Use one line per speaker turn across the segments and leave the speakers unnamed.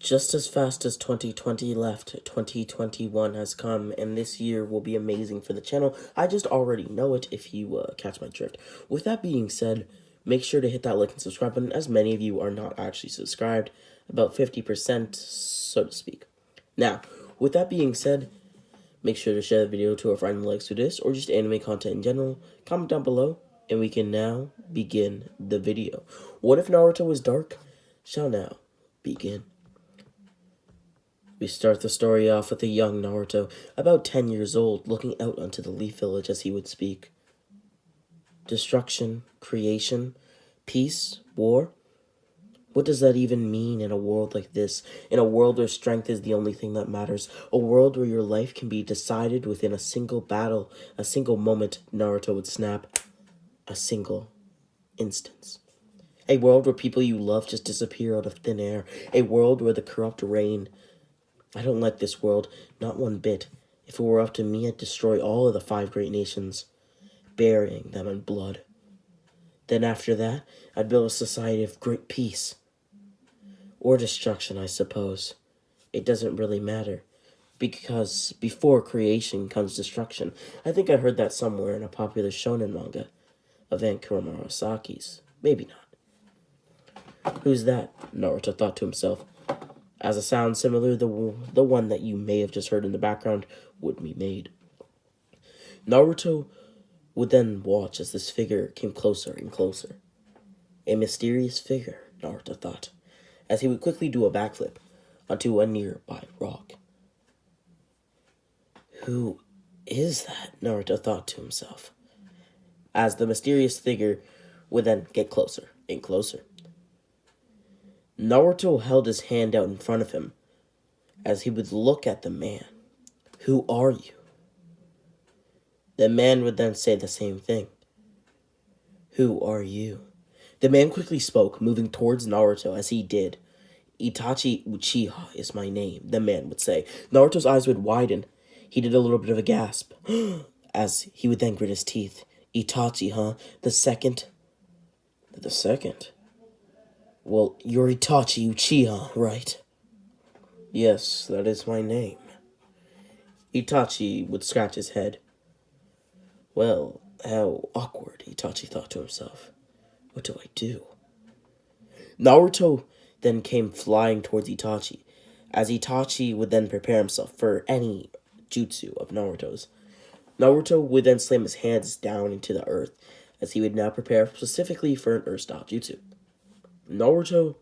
Just as fast as 2020 left, 2021 has come, and this year will be amazing for the channel. I just already know it if you catch my drift. With that being said, make sure to hit that like and subscribe button, as many of you are not actually subscribed, about 50%, so to speak. Now, with that being said, make sure to share the video to a friend who likes to do this, or just anime content in general. Comment down below, and we can now begin the video. What if Naruto was dark? Shall now begin. We start the story off with a young Naruto, about 10 years old, looking out onto the Leaf Village as he would speak. Destruction, creation, peace, war? What does that even mean in a world like this? In a world where strength is the only thing that matters. A world where your life can be decided within a single battle, a single moment, Naruto would snap. A single instance. A world where people you love just disappear out of thin air. A world where the corrupt reign. I don't like this world, not one bit. If it were up to me, I'd destroy all of the 5 great nations, burying them in blood. Then after that, I'd build a society of great peace. Or destruction, I suppose. It doesn't really matter. Because before creation comes destruction. I think I heard that somewhere in a popular shonen manga. Event Kuramasaki's. Maybe not. Who's that? Naruto thought to himself. As a sound similar to the one that you may have just heard in the background would be made. Naruto would then watch as this figure came closer and closer. A mysterious figure, Naruto thought, as he would quickly do a backflip onto a nearby rock. Who is that? Naruto thought to himself, as the mysterious figure would then get closer and closer. Naruto held his hand out in front of him as he would look at the man. Who are you? The man would then say the same thing. Who are you? The man quickly spoke, moving towards Naruto as he did. Itachi Uchiha is my name, the man would say. Naruto's eyes would widen. He did a little bit of a gasp as he would then grit his teeth. Itachi, huh? The second? The second? Well, you're Itachi Uchiha, right? Yes, that is my name. Itachi would scratch his head. Well, how awkward, Itachi thought to himself. What do I do? Naruto then came flying towards Itachi, as Itachi would then prepare himself for any jutsu of Naruto's. Naruto would then slam his hands down into the earth, as he would now prepare specifically for an earth-style jutsu. Naruto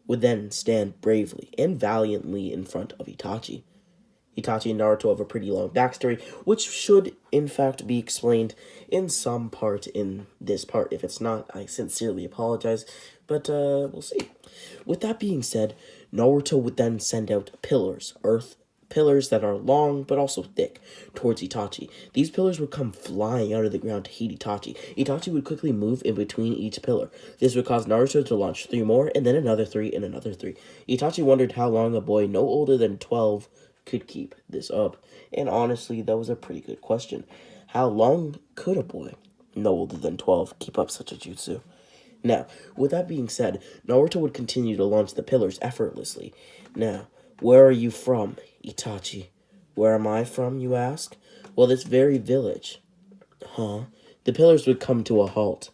would then stand bravely and valiantly in front of Itachi. Itachi and Naruto have a pretty long backstory, which should, in fact, be explained in some part in this part. If it's not, I sincerely apologize, but we'll see. With that being said, Naruto would then send out pillars, earth pillars that are long but also thick, towards Itachi. These pillars would come flying out of the ground to hit Itachi. Itachi would quickly move in between each pillar. This would cause Naruto to launch 3 more, and then another 3, and another 3. Itachi wondered how long a boy no older than 12 could keep this up. And honestly, that was a pretty good question. How long could a boy no older than 12 keep up such a jutsu? Now, with that being said, Naruto would continue to launch the pillars effortlessly. Now, where are you from, Itachi? Where am I from, you ask? Well, this very village. Huh? The pillars would come to a halt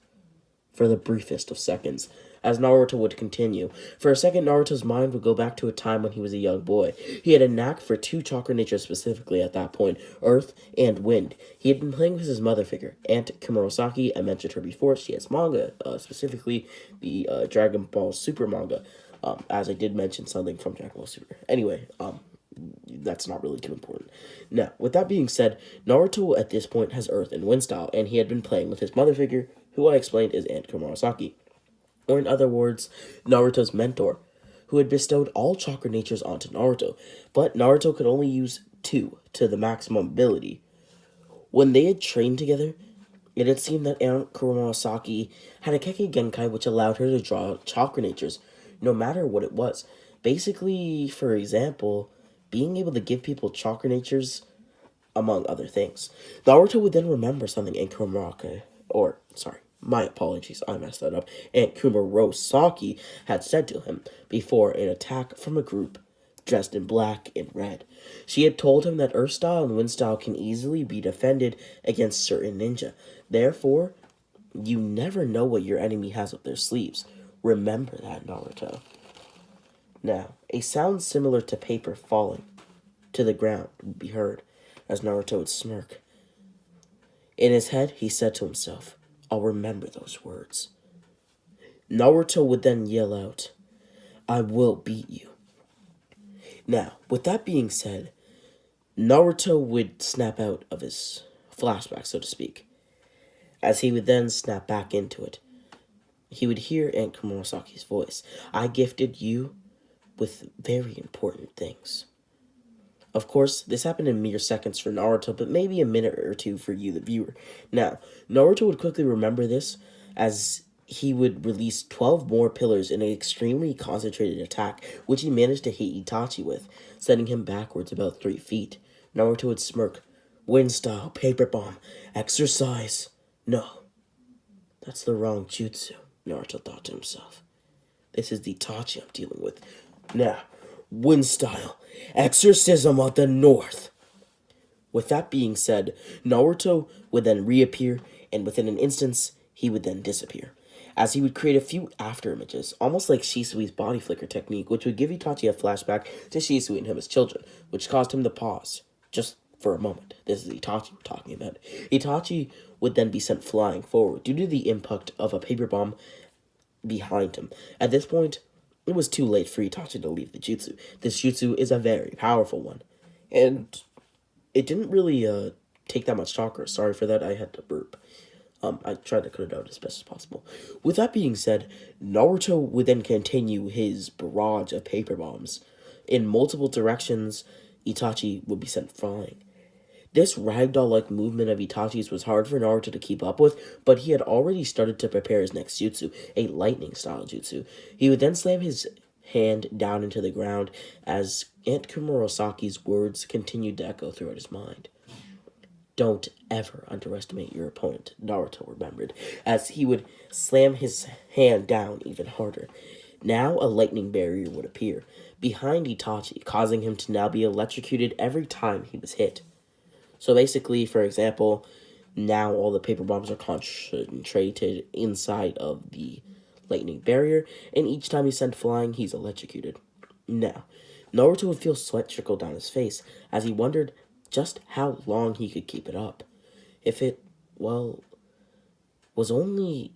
for the briefest of seconds, as Naruto would continue. For a second, Naruto's mind would go back to a time when he was a young boy. He had a knack for 2 chakra natures specifically at that point, Earth and Wind. He had been playing with his mother figure, Aunt Kurosaki. I mentioned her before. She has manga, specifically the Dragon Ball Super manga, as I did mention something from Dragon Ball Super. Anyway, that's not really too important. Now, with that being said, Naruto at this point has Earth and Wind style, and he had been playing with his mother figure, who I explained is Aunt Kurosaki. Or in other words, Naruto's mentor, who had bestowed all chakra natures onto Naruto, but Naruto could only use 2 to the maximum ability. When they had trained together, it had seemed that Aunt Kurosaki had a Kekkei Genkai which allowed her to draw chakra natures, no matter what it was. Basically, for example, being able to give people chakra natures, among other things. Naruto would then remember something Aunt Kurosaki, My apologies, I messed that up. Aunt Kumurosaki had said to him before an attack from a group dressed in black and red. She had told him that Earth style and Wind style can easily be defended against certain ninja. Therefore, you never know what your enemy has up their sleeves. Remember that, Naruto. Now, a sound similar to paper falling to the ground would be heard as Naruto would smirk. In his head, he said to himself, I'll remember those words. Naruto would then yell out, I will beat you. Now, with that being said, Naruto would snap out of his flashback, so to speak. As he would then snap back into it, he would hear Aunt Kumosaki's voice. I gifted you with very important things. Of course, this happened in mere seconds for Naruto, but maybe a minute or two for you, the viewer. Now, Naruto would quickly remember this as he would release 12 more pillars in an extremely concentrated attack, which he managed to hit Itachi with, sending him backwards about 3 feet. Naruto would smirk. Wind style, paper bomb, exercise. No, that's the wrong jutsu, Naruto thought to himself. This is the Itachi I'm dealing with. Now, wind style, exorcism of the north. With that being said, Naruto would then reappear, and within an instance, he would then disappear, as he would create a few after images, almost like Shisui's body flicker technique, which would give Itachi a flashback to Shisui and him as children, which caused him to pause, just for a moment. This is Itachi we're talking about. Itachi would then be sent flying forward due to the impact of a paper bomb behind him. At this point, it was too late for Itachi to leave the jutsu. This jutsu is a very powerful one, and it didn't really take that much chakra. Sorry for that, I had to burp. I tried to cut it out as best as possible. With that being said, Naruto would then continue his barrage of paper bombs. In multiple directions, Itachi would be sent flying. This ragdoll-like movement of Itachi's was hard for Naruto to keep up with, but he had already started to prepare his next jutsu, a lightning-style jutsu. He would then slam his hand down into the ground as Aunt Kumosaki's words continued to echo throughout his mind. Don't ever underestimate your opponent, Naruto remembered, as he would slam his hand down even harder. Now a lightning barrier would appear behind Itachi, causing him to now be electrocuted every time he was hit. So basically, for example, now all the paper bombs are concentrated inside of the lightning barrier, and each time he's sent flying, he's electrocuted. Now, Naruto would feel sweat trickle down his face as he wondered just how long he could keep it up. If it, well, was only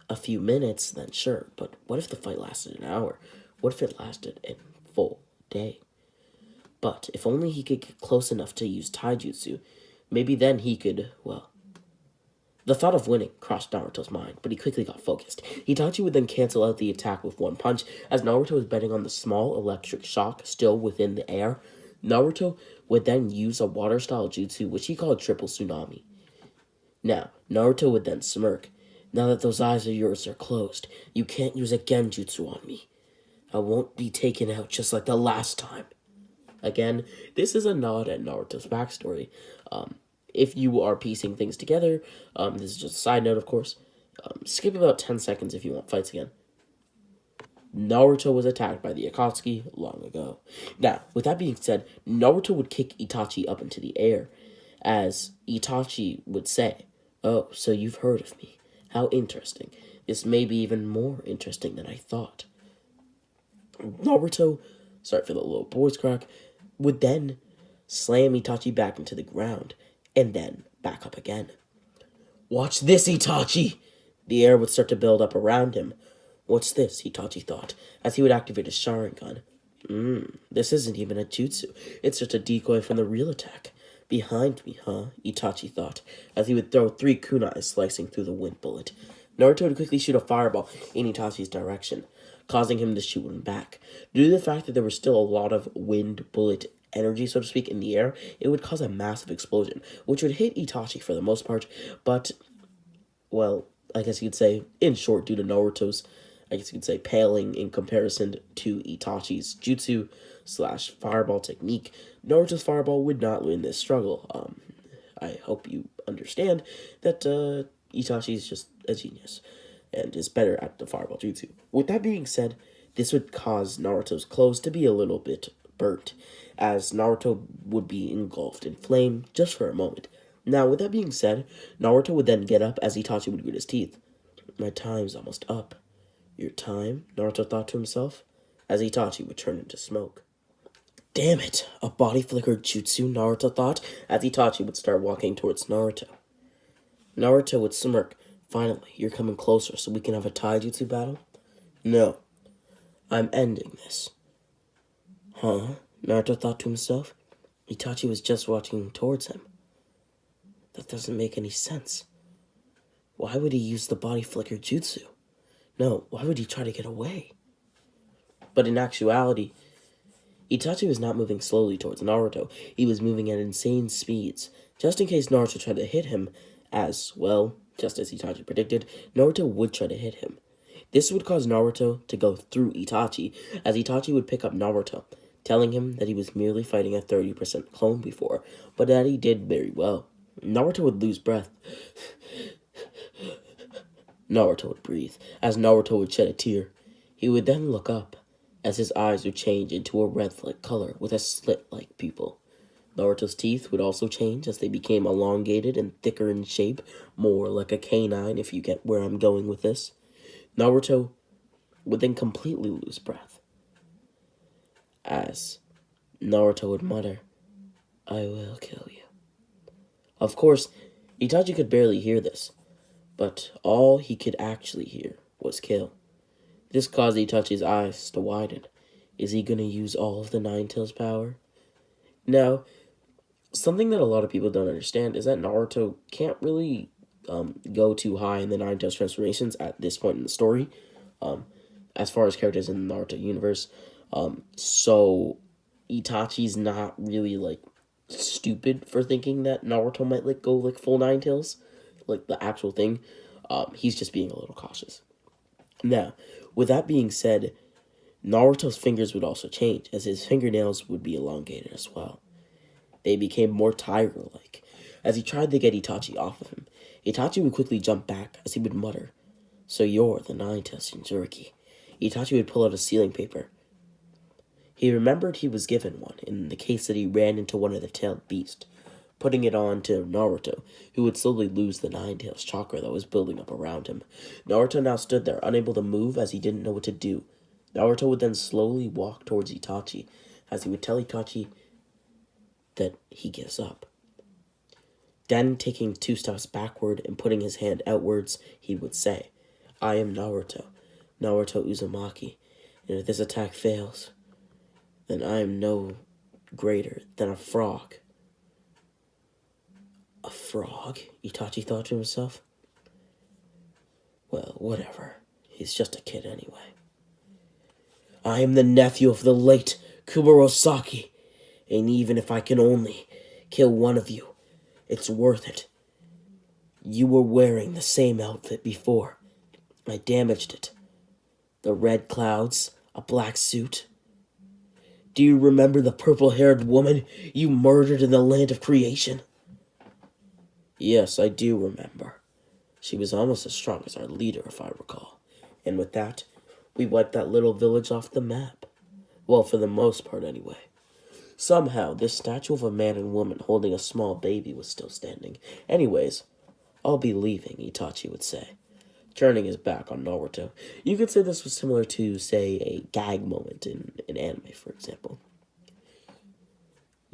a few minutes, then sure, but what if the fight lasted an hour? What if it lasted a full day? But if only he could get close enough to use taijutsu, maybe then he could, well... The thought of winning crossed Naruto's mind, but he quickly got focused. Itachi would then cancel out the attack with one punch, as Naruto was betting on the small electric shock still within the air. Naruto would then use a water-style jutsu, which he called Triple Tsunami. Now, Naruto would then smirk. Now that those eyes of yours are closed, you can't use a genjutsu on me. I won't be taken out just like the last time. Again, this is a nod at Naruto's backstory. If you are piecing things together, this is just a side note, of course. Skip about 10 seconds if you want fights again. Naruto was attacked by the Akatsuki long ago. Now, with that being said, Naruto would kick Itachi up into the air, as Itachi would say, "Oh, so you've heard of me. How interesting. This may be even more interesting than I thought." Naruto, sorry for the little voice crack, would then slam Itachi back into the ground, and then back up again. "Watch this, Itachi!" The air would start to build up around him. "What's this?" Itachi thought, as he would activate his Sharingan. This isn't even a jutsu. It's just a decoy from the real attack. Behind me, huh? Itachi thought, as he would throw 3 kunais slicing through the wind bullet. Naruto would quickly shoot a fireball in Itachi's direction, causing him to shoot one back. Due to the fact that there was still a lot of wind bullet energy, so to speak, in the air, it would cause a massive explosion, which would hit Itachi for the most part, but, well, I guess you could say, in short, due to Naruto's, I guess you could say, paling in comparison to Itachi's jutsu / fireball technique, Naruto's fireball would not win this struggle. I hope you understand that, Itachi's just a genius and is better at the fireball jutsu. With that being said, this would cause Naruto's clothes to be a little bit burnt, as Naruto would be engulfed in flame just for a moment. Now, with that being said, Naruto would then get up as Itachi would grit his teeth. My time's almost up. Your time? Naruto thought to himself, as Itachi would turn into smoke. Damn it! A body flicker jutsu, Naruto thought, as Itachi would start walking towards Naruto. Naruto would smirk. Finally, you're coming closer so we can have a taijutsu battle? No, I'm ending this. Huh? Naruto thought to himself. Itachi was just walking towards him. That doesn't make any sense. Why would he use the body flicker jutsu? No, why would he try to get away? But in actuality, Itachi was not moving slowly towards Naruto. He was moving at insane speeds, just in case Naruto tried to hit him, just as Itachi predicted, Naruto would try to hit him. This would cause Naruto to go through Itachi, as Itachi would pick up Naruto, telling him that he was merely fighting a 30% clone before, but that he did very well. Naruto would lose breath. Naruto would breathe, as Naruto would shed a tear. He would then look up, as his eyes would change into a red-like color with a slit-like pupil. Naruto's teeth would also change as they became elongated and thicker in shape, more like a canine if you get where I'm going with this. Naruto would then completely lose breath, as Naruto would mutter, I will kill you. Of course, Itachi could barely hear this, but all he could actually hear was kill. This caused Itachi's eyes to widen. Is he going to use all of the Nine Tails power? Now, something that a lot of people don't understand is that Naruto can't really go too high in the Nine Tails transformations at this point in the story, as far as characters in the Naruto universe. So Itachi's not really like stupid for thinking that Naruto might like go like full Nine Tails, like the actual thing. He's just being a little cautious. Now, with that being said, Naruto's fingers would also change, as his fingernails would be elongated as well. They became more tiger-like. As he tried to get Itachi off of him, Itachi would quickly jump back as he would mutter, So you're the Nine-Tails Jinchuriki. Itachi would pull out a sealing paper. He remembered he was given one in the case that he ran into one of the tailed beasts, putting it on to Naruto, who would slowly lose the Nine-Tails chakra that was building up around him. Naruto now stood there, unable to move as he didn't know what to do. Naruto would then slowly walk towards Itachi, as he would tell Itachi that he gives up. Then, taking 2 steps backward and putting his hand outwards, he would say, I am Naruto, Naruto Uzumaki, and if this attack fails, then I am no greater than a frog. A frog? Itachi thought to himself. Well, whatever. He's just a kid anyway. I am the nephew of the late Kumarosaki, and even if I can only kill one of you, it's worth it. You were wearing the same outfit before. I damaged it. The red clouds, a black suit. Do you remember the purple-haired woman you murdered in the land of creation? Yes, I do remember. She was almost as strong as our leader, if I recall. And with that, we wiped that little village off the map. Well, for the most part, anyway. Somehow, this statue of a man and woman holding a small baby was still standing. Anyways, I'll be leaving, Itachi would say, turning his back on Naruto. You could say this was similar to, say, a gag moment in an anime, for example.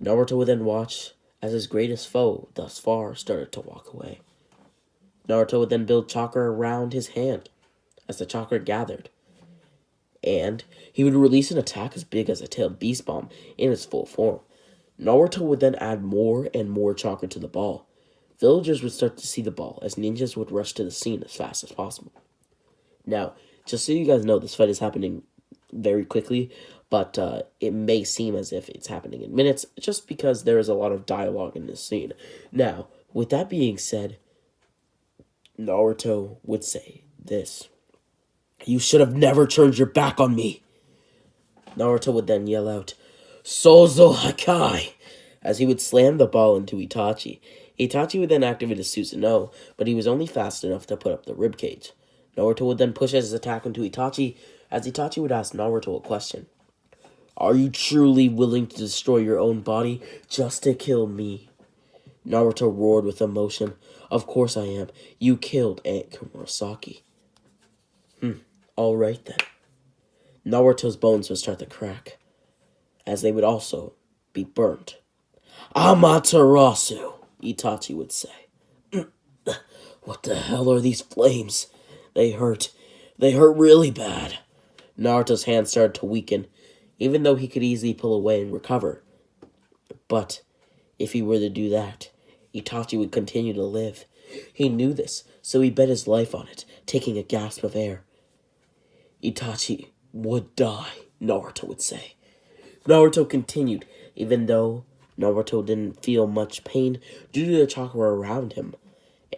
Naruto would then watch as his greatest foe thus far started to walk away. Naruto would then build chakra around his hand as the chakra gathered, and he would release an attack as big as a tailed beast bomb in its full form. Naruto would then add more and more chakra to the ball. Villagers would start to see the ball as ninjas would rush to the scene as fast as possible. Now, just so you guys know, this fight is happening very quickly, but it may seem as if it's happening in minutes just because there is a lot of dialogue in this scene. Now, with that being said, Naruto would say this. You should have never turned your back on me. Naruto would then yell out, Sozo Hakai, as he would slam the ball into Itachi. Itachi would then activate his Susanoo, but he was only fast enough to put up the ribcage. Naruto would then push his attack into Itachi, as Itachi would ask Naruto a question. Are you truly willing to destroy your own body just to kill me? Naruto roared with emotion. Of course I am. You killed Aunt Kumurasaki. Alright then. Naruto's bones would start to crack, as they would also be burnt. Amaterasu, Itachi would say. What the hell are these flames? They hurt. They hurt really bad. Naruto's hands started to weaken, even though he could easily pull away and recover. But if he were to do that, Itachi would continue to live. He knew this, so he bet his life on it, taking a gasp of air. Itachi would die, Naruto would say. Naruto continued, even though Naruto didn't feel much pain due to the chakra around him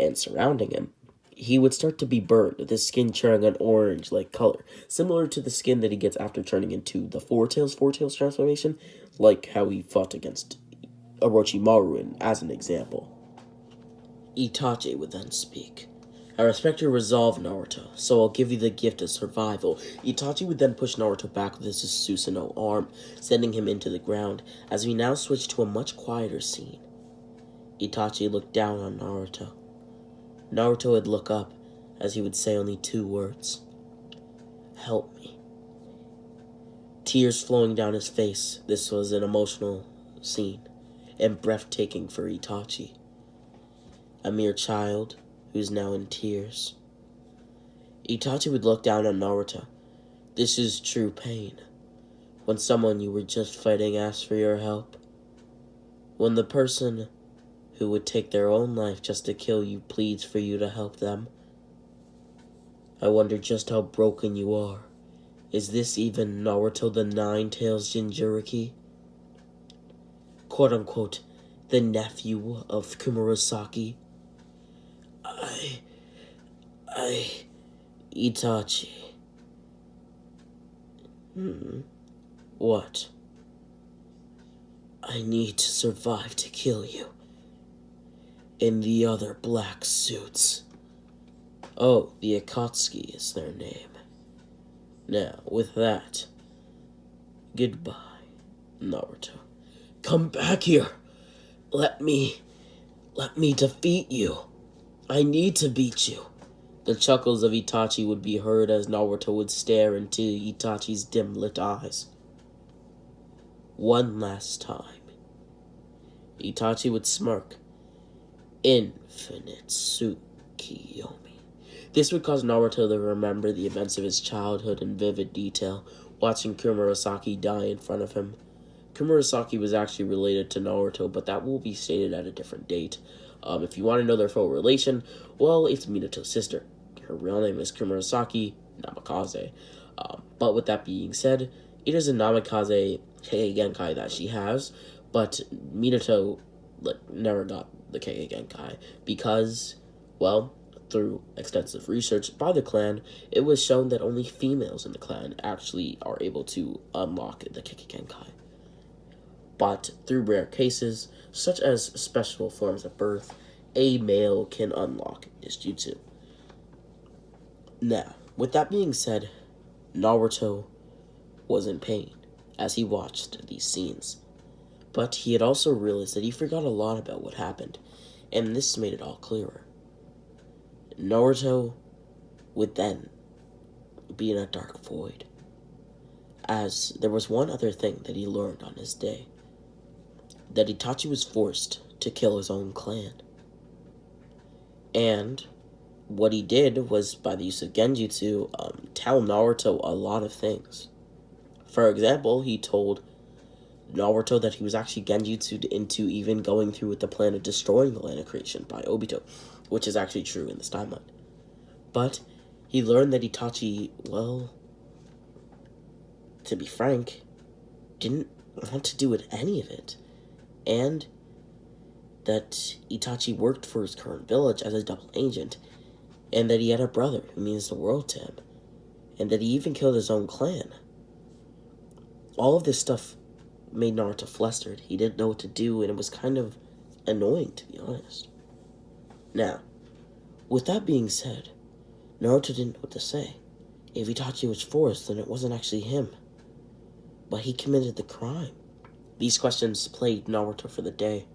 and surrounding him. He would start to be burned, with his skin turning an orange-like color, similar to the skin that he gets after turning into the Four Tails transformation, like how he fought against Orochimaru as an example. Itachi would then speak. I respect your resolve, Naruto, so I'll give you the gift of survival. Itachi would then push Naruto back with his Susanoo arm, sending him into the ground, as we now switch to a much quieter scene. Itachi looked down on Naruto. Naruto would look up, as he would say only 2 words. Help me. Tears flowing down his face, this was an emotional scene, and breathtaking for Itachi. A mere child, who's now in tears. Itachi would look down on Naruto. This is true pain. When someone you were just fighting asks for your help. When the person who would take their own life just to kill you pleads for you to help them. I wonder just how broken you are. Is this even Naruto the Nine-Tails Jinchuriki? Quote-unquote, the nephew of Kumurasaki? Itachi. What? I need to survive to kill you. And the other black suits. Oh, the Akatsuki is their name. Now, with that, goodbye, Naruto. Come back here. Let me defeat you. I need to beat you. The chuckles of Itachi would be heard as Naruto would stare into Itachi's dim-lit eyes. One last time. Itachi would smirk. Infinite Tsukiyomi. This would cause Naruto to remember the events of his childhood in vivid detail, watching Kumurasaki die in front of him. Kumurasaki was actually related to Naruto, but that will be stated at a different date. If you want to know their full relation, well, it's Minato's sister. Her real name is Kumurasaki Namikaze. But with that being said, it is a Namikaze Kage Genkai that she has, but Minato never got the Kage Genkai because, well, through extensive research by the clan, it was shown that only females in the clan actually are able to unlock the Kage Genkai. But through rare cases, such as special forms of birth, a male can unlock this jutsu. Now, with that being said, Naruto was in pain as he watched these scenes. But he had also realized that he forgot a lot about what happened, and this made it all clearer. Naruto would then be in a dark void, as there was one other thing that he learned on his day. That Itachi was forced to kill his own clan. And what he did was, by the use of Genjutsu, tell Naruto a lot of things. For example, he told Naruto that he was actually Genjutsu'd into even going through with the plan of destroying the land of creation by Obito, which is actually true in this timeline. But he learned that Itachi, well, to be frank, didn't want to do any of it. And that Itachi worked for his current village as a double agent, and that he had a brother who means the world to him, and that he even killed his own clan. All of this stuff made Naruto flustered. He didn't know what to do, and it was kind of annoying, to be honest. Now, with that being said, Naruto didn't know what to say. If Itachi was forced, then it wasn't actually him. But he committed the crime. These questions plagued Naruto for the day,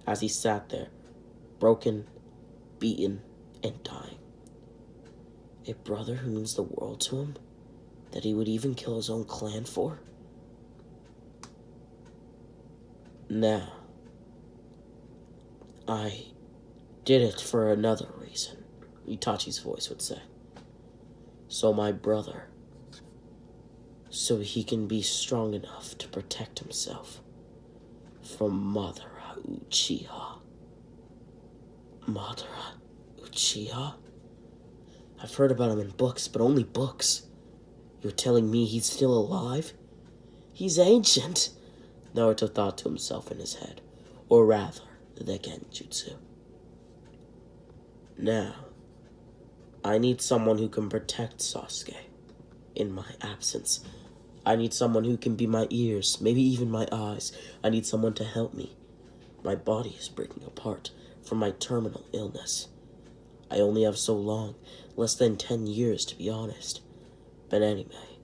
as he sat there, broken, beaten, and dying. A brother who means the world to him? That he would even kill his own clan for? Now, I did it for another reason, Itachi's voice would say. So my brother, so he can be strong enough to protect himself from Madara Uchiha. Madara Uchiha? I've heard about him in books, but only books. You're telling me he's still alive? He's ancient, Naruto thought to himself in his head. Or rather, the genjutsu. Now, I need someone who can protect Sasuke. In my absence, I need someone who can be my ears, maybe even my eyes. I need someone to help me. My body is breaking apart from my terminal illness. I only have so long, less than 10 years to be honest. But anyway,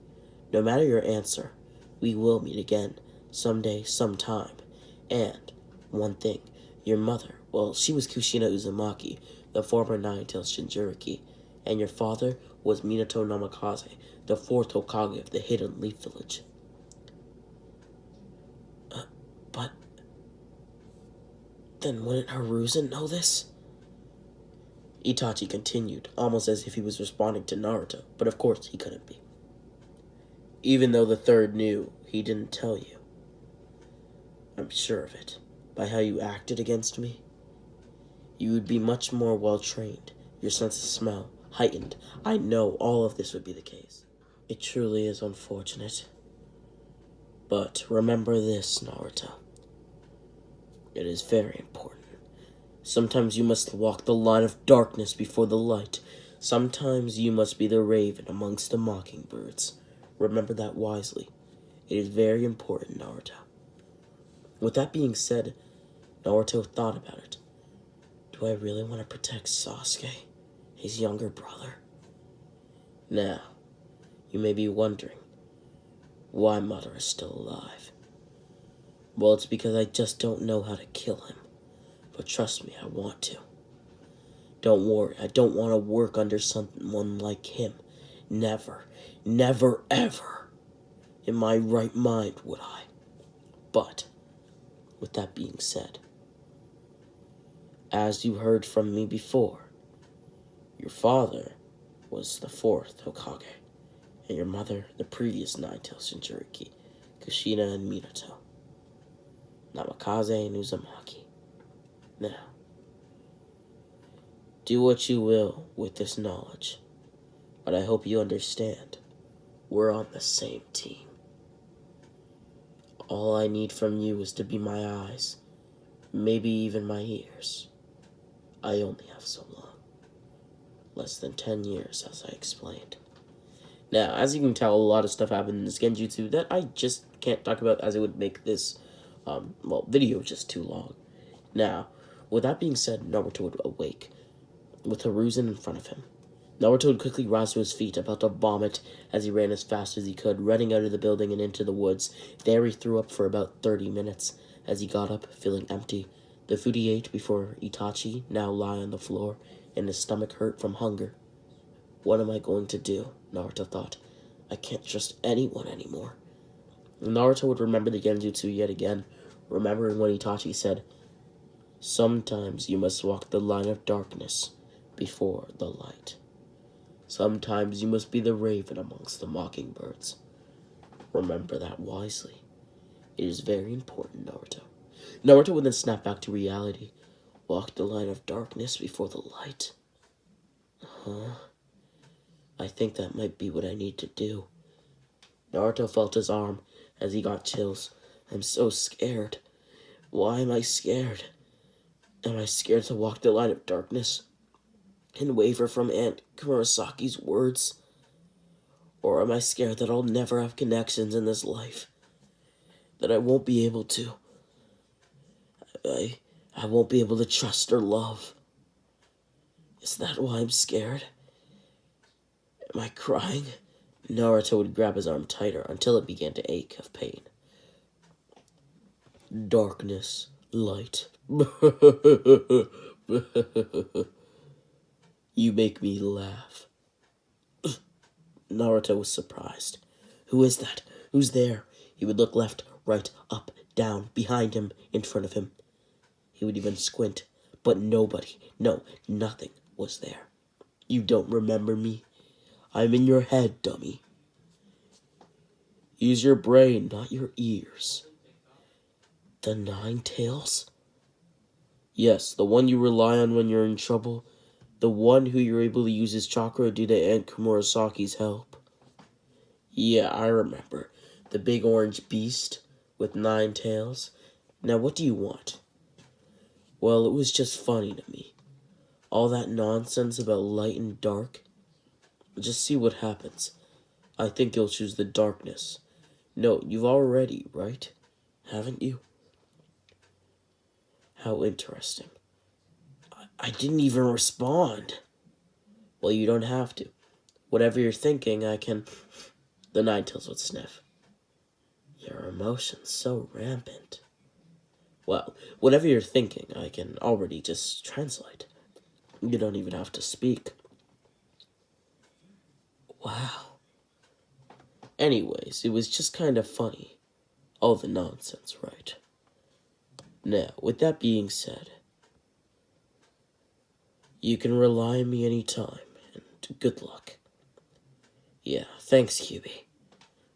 no matter your answer, we will meet again, someday, sometime. And, one thing, your mother, well, she was Kushina Uzumaki, the former Nine-Tails Jinchuriki, and your father was Minato Namikaze, the fourth Hokage of the Hidden Leaf Village. But then wouldn't Hiruzen know this? Itachi continued, almost as if he was responding to Naruto, but of course he couldn't be. Even though the third knew, he didn't tell you. I'm sure of it. By how you acted against me, you would be much more well-trained. Your sense of smell heightened. I know all of this would be the case. It truly is unfortunate. But remember this, Naruto. It is very important. Sometimes you must walk the line of darkness before the light. Sometimes you must be the raven amongst the mockingbirds. Remember that wisely. It is very important, Naruto. With that being said, Naruto thought about it. Do I really want to protect Sasuke, his younger brother? Now, you may be wondering why Madara is still alive. Well, it's because I just don't know how to kill him. But trust me, I want to. Don't worry, I don't want to work under someone like him. Never, never, ever. In my right mind would I. But, with that being said, as you heard from me before, your father was the fourth Hokage, and your mother the previous Nine-Tails Jinchuriki, Kushina and Minato, Namikaze and Uzumaki. Now, do what you will with this knowledge, but I hope you understand, we're on the same team. All I need from you is to be my eyes, maybe even my ears. I only have so long. Less than 10 years, as I explained. Now, as you can tell, a lot of stuff happened in this genjutsu that I just can't talk about, as it would make this, video just too long. Now, with that being said, Naruto would awake, with Hiruzen in front of him. Naruto would quickly rise to his feet, about to vomit as he ran as fast as he could, running out of the building and into the woods. There he threw up for about 30 minutes. As he got up, feeling empty, the food he ate before Itachi now lay on the floor, and his stomach hurt from hunger. What am I going to do? Naruto thought. I can't trust anyone anymore. Naruto would remember the genjutsu yet again, remembering when Itachi said, sometimes you must walk the line of darkness before the light. Sometimes you must be the raven amongst the mockingbirds. Remember that wisely. It is very important, Naruto. Naruto would then snap back to reality. Walk the line of darkness before the light. I think that might be what I need to do. Naruto felt his arm as he got chills. I'm so scared. Why am I scared? Am I scared to walk the line of darkness and waver from Aunt Kurosaki's words? Or am I scared that I'll never have connections in this life? That I won't be able to. I won't be able to trust or love. Is that why I'm scared? Am I crying? Naruto would grab his arm tighter until it began to ache of pain. Darkness, light. You make me laugh. Naruto was surprised. Who is that? Who's there? He would look left, right, up, down, behind him, in front of him. He would even squint, but nobody, no, nothing was there. You don't remember me? I'm in your head, dummy. Use your brain, not your ears. The Nine Tails? Yes, the one you rely on when you're in trouble. The one who you're able to use his chakra due to Aunt Komurasaki's help. Yeah, I remember. The big orange beast with 9 tails. Now, what do you want? Well, it was just funny to me. All that nonsense about light and dark. Just see what happens. I think you'll choose the darkness. No, you've already, right? Haven't you? How interesting. I didn't even respond. Well, you don't have to. Whatever you're thinking, I can... The Nine Tails would sniff. Your emotions so rampant. Well, whatever you're thinking, I can already just translate. You don't even have to speak. Wow. Anyways, it was just kind of funny. All the nonsense, right? Now, with that being said, you can rely on me anytime, and good luck. Yeah, thanks, Kyuubi.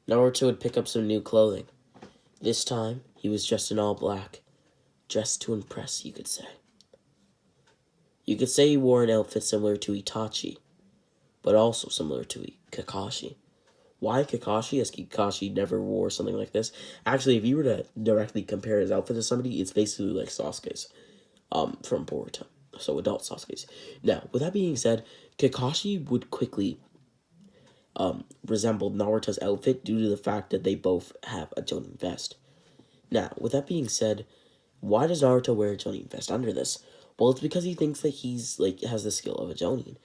Naruto would pick up some new clothing. This time, he was dressed in all black. Dressed to impress, you could say. You could say he wore an outfit similar to Itachi, but also similar to Kakashi. Why Kakashi? As Kakashi never wore something like this. Actually, if you were to directly compare his outfit to somebody, it's basically like Sasuke's, from Boruto. So adult Sasuke's. Now, with that being said, Kakashi would quickly resemble Naruto's outfit due to the fact that they both have a Jonin vest. Now, with that being said, why does Naruto wear a Jonin vest under this? Well, it's because he thinks that he's, has the skill of a Jonin.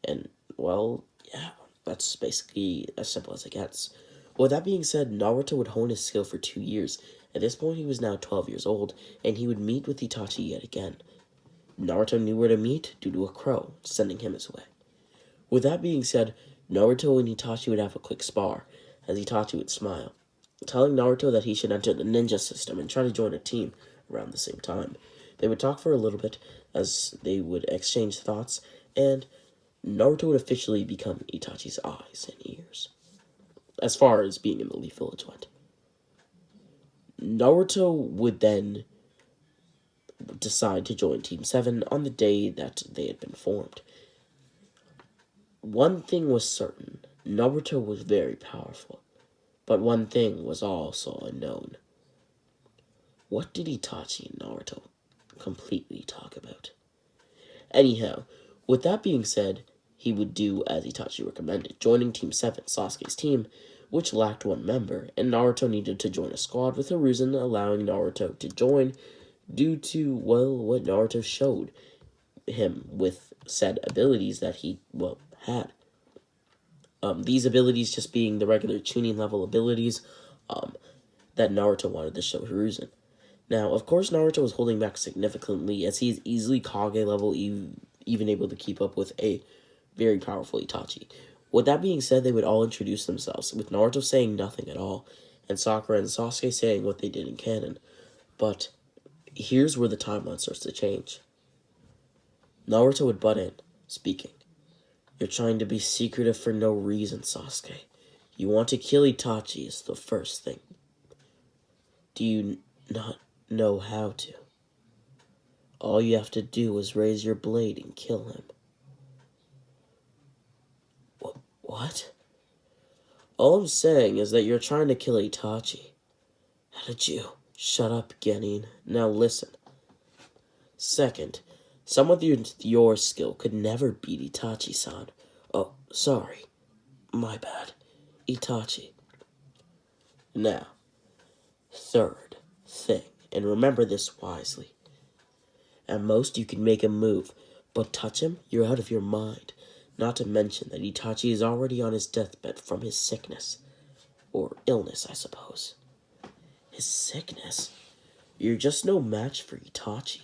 And, well, yeah, that's basically as simple as it gets. With that being said, Naruto would hone his skill for 2 years. At this point, he was now 12 years old, and he would meet with Itachi yet again. Naruto knew where to meet due to a crow, sending him his way. With that being said, Naruto and Itachi would have a quick spar, as Itachi would smile, telling Naruto that he should enter the ninja system and try to join a team around the same time. They would talk for a little bit, as they would exchange thoughts, and Naruto would officially become Itachi's eyes and ears, as far as being in the Leaf Village went. Naruto would then decide to join Team 7 on the day that they had been formed. One thing was certain, Naruto was very powerful, but one thing was also unknown. What did Itachi and Naruto completely talk about? Anyhow, with that being said, he would do as Itachi recommended, joining Team 7, Sasuke's team, which lacked one member, and Naruto needed to join a squad with Hiruzen allowing Naruto to join due to, well, what Naruto showed him with said abilities that he, well, had. These abilities just being the regular tuning level abilities that Naruto wanted to show Hiruzen. Now, of course, Naruto was holding back significantly as he is easily Kage level, even able to keep up with a very powerful Itachi. With that being said, they would all introduce themselves, with Naruto saying nothing at all, and Sakura and Sasuke saying what they did in canon. But here's where the timeline starts to change. Naruto would butt in, speaking. You're trying to be secretive for no reason, Sasuke. You want to kill Itachi is the first thing. Do you not know how to? All you have to do is raise your blade and kill him. What? All I'm saying is that you're trying to kill Itachi. How did you? Shut up, Genin. Now listen. Second, someone with your skill could never beat Itachi-san. Oh, sorry. My bad. Itachi. Now, third thing, and remember this wisely. At most, you can make a move, But touch him, you're out of your mind. Not to mention that Itachi is already on his deathbed from his sickness. Or illness, I suppose. His sickness? You're just no match for Itachi.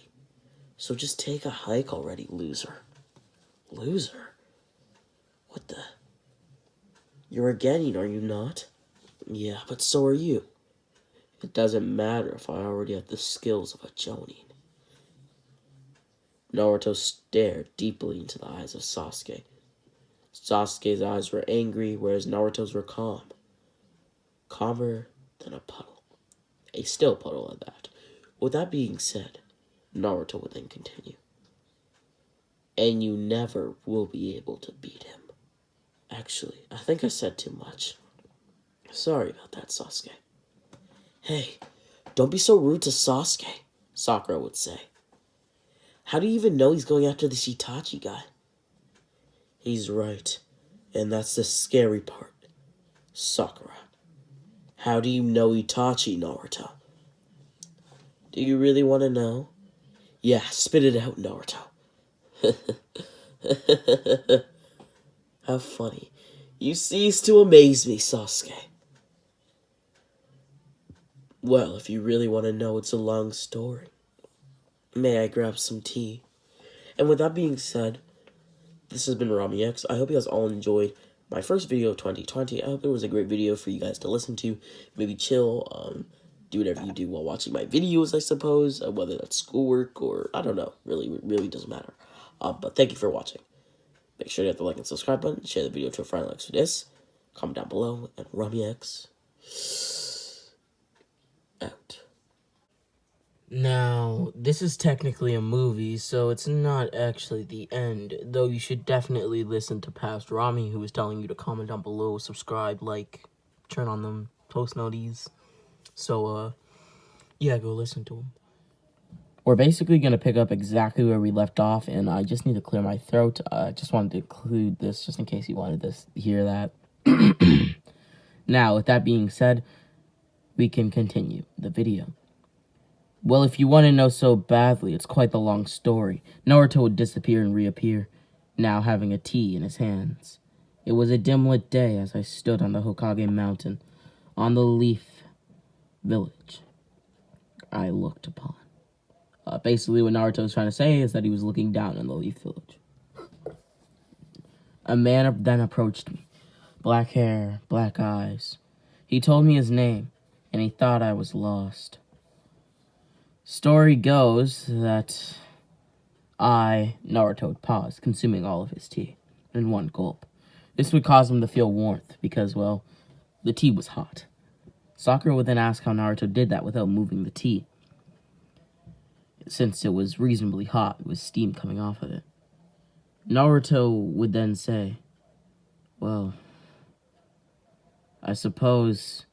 So just take a hike already, loser. Loser? What the? You're a genin, are you not? Yeah, but so are you. It doesn't matter if I already have the skills of a Jonin. Naruto stared deeply into the eyes of Sasuke. Sasuke's eyes were angry, whereas Naruto's were calm. Calmer than a puddle. A still puddle at that. With that being said, Naruto would then continue. And you never will be able to beat him. Actually, I think I said too much. Sorry about that, Sasuke. Hey, don't be so rude to Sasuke, Sakura would say. How do you even know he's going after this Itachi guy? He's right, and that's the scary part. Sakura, how do you know Itachi, Naruto? Do you really want to know? Yeah, spit it out, Naruto. How funny. You cease to amaze me, Sasuke. Well, if you really want to know, it's a long story. May I grab some tea? And with that being said, this has been Rami X. I hope you guys all enjoyed my first video of 2020. I hope it was a great video for you guys to listen to. Maybe chill, do whatever you do while watching my videos, I suppose. Whether that's schoolwork or, I don't know. Really doesn't matter. But thank you for watching. Make sure to hit the like and subscribe button. Share the video to a friend like this. Comment down below. And Rami X out. Now, this is technically a movie, so it's not actually the end, though you should definitely listen to past Rami, who was telling you to comment down below, subscribe, like, turn on them post noties. So, yeah, go listen to him. We're basically going to pick up exactly where we left off, and I just need to clear my throat. I just wanted to include this just in case you wanted to hear that. Now, with that being said, we can continue the video. Well, if you want to know so badly, it's quite the long story. Naruto would disappear and reappear, now having a tea in his hands. It was a dim-lit day as I stood on the Hokage Mountain, on the Leaf Village I looked upon. Basically, what Naruto was trying to say is that he was looking down on the Leaf Village. A man then approached me. Black hair, black eyes. He told me his name, and he thought I was lost. Story goes that Naruto would pause, consuming all of his tea in one gulp. This would cause him to feel warmth because, well, the tea was hot. Sakura would then ask how Naruto did that without moving the tea. Since it was reasonably hot, it was steam coming off of it. Naruto would then say, well, I suppose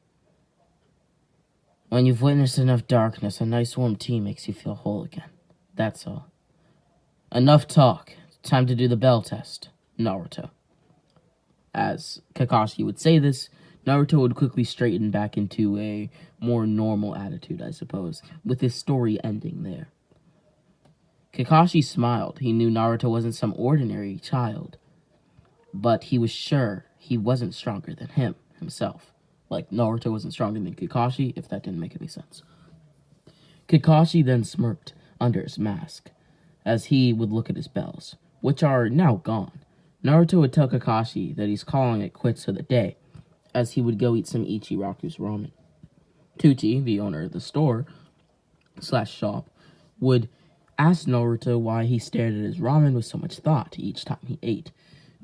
when you've witnessed enough darkness, a nice warm tea makes you feel whole again. That's all. Enough talk. Time to do the bell test, Naruto. As Kakashi would say this, Naruto would quickly straighten back into a more normal attitude, I suppose, with his story ending there. Kakashi smiled. He knew Naruto wasn't some ordinary child, but he was sure he wasn't stronger than himself. Like, Naruto wasn't stronger than Kakashi, if that didn't make any sense. Kakashi then smirked under his mask, as he would look at his bells, which are now gone. Naruto would tell Kakashi that he's calling it quits for the day, as he would go eat some Ichiraku's ramen. Tucci, the owner of the store/shop, would ask Naruto why he stared at his ramen with so much thought each time he ate.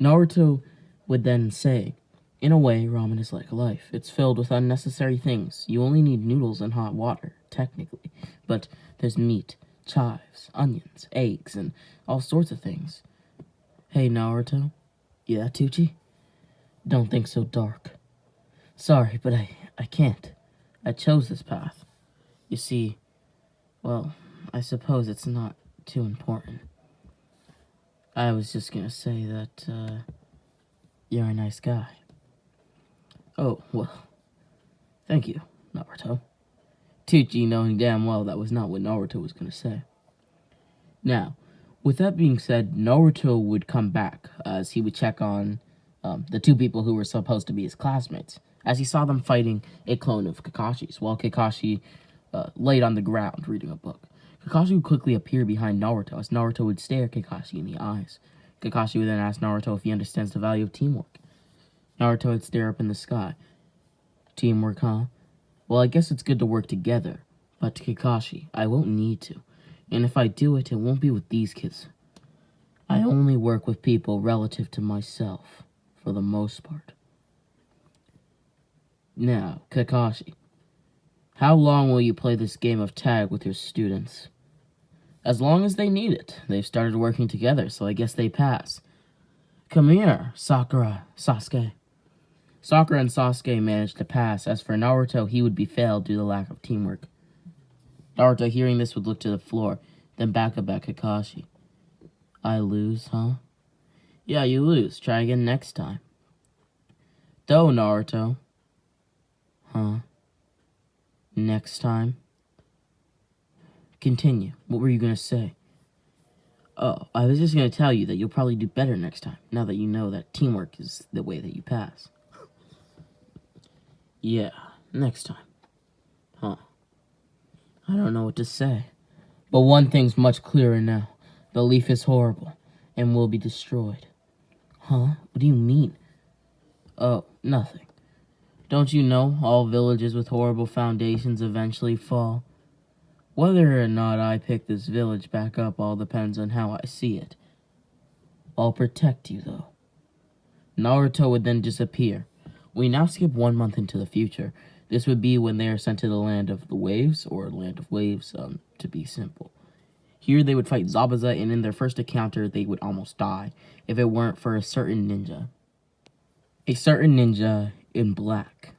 Naruto would then say, in a way, ramen is like life. It's filled with unnecessary things. You only need noodles and hot water, technically. But there's meat, chives, onions, eggs, and all sorts of things. Hey, Naruto. Yeah, Tucci? Don't think so dark. Sorry, but I can't. I chose this path. You see, well, I suppose it's not too important. I was just gonna say that, you're a nice guy. Oh, well, thank you, Naruto. Tucci knowing damn well that was not what Naruto was going to say. Now,
With that being said, Naruto would come back as he would check on the two people who were supposed to be his classmates, as he saw them fighting a clone of Kakashi's, while Kakashi laid on the ground reading a book. Kakashi would quickly appear behind Naruto, as Naruto would stare Kakashi in the eyes. Kakashi would then ask Naruto if he understands the value of teamwork. Naruto would stare up in the sky. Teamwork, huh? Well, I guess it's good to work together. But Kakashi, I won't need to. And if I do it, it won't be with these kids. I only work with people relative to myself, for the most part. Now, Kakashi, how long will you play this game of tag with your students? As long as they need it. They've started working together, so I guess they pass. Come here, Sasuke. Sakura and Sasuke managed to pass. As for Naruto, he would be failed due to lack of teamwork. Naruto, hearing this, would look to the floor, then back up at Kakashi. I lose, huh? Yeah, you lose. Try again next time. Do, Naruto. Huh? Next time? Continue. What were you gonna say? Oh, I was just gonna tell you that you'll probably do better next time, now that you know that teamwork is the way that you pass. Yeah, next time. Huh. I don't know what to say. But one thing's much clearer now. The leaf is horrible, and will be destroyed. Huh? What do you mean? Oh, nothing. Don't you know all villages with horrible foundations eventually fall? Whether or not I pick this village back up all depends on how I see it. I'll protect you, though. Naruto would then disappear. We now skip 1 month into the future. This would be when they are sent to the Land of the Waves, or Land of Waves, to be simple. Here they would fight Zabuza, and in their first encounter, they would almost die, if it weren't for a certain ninja. A certain ninja in black.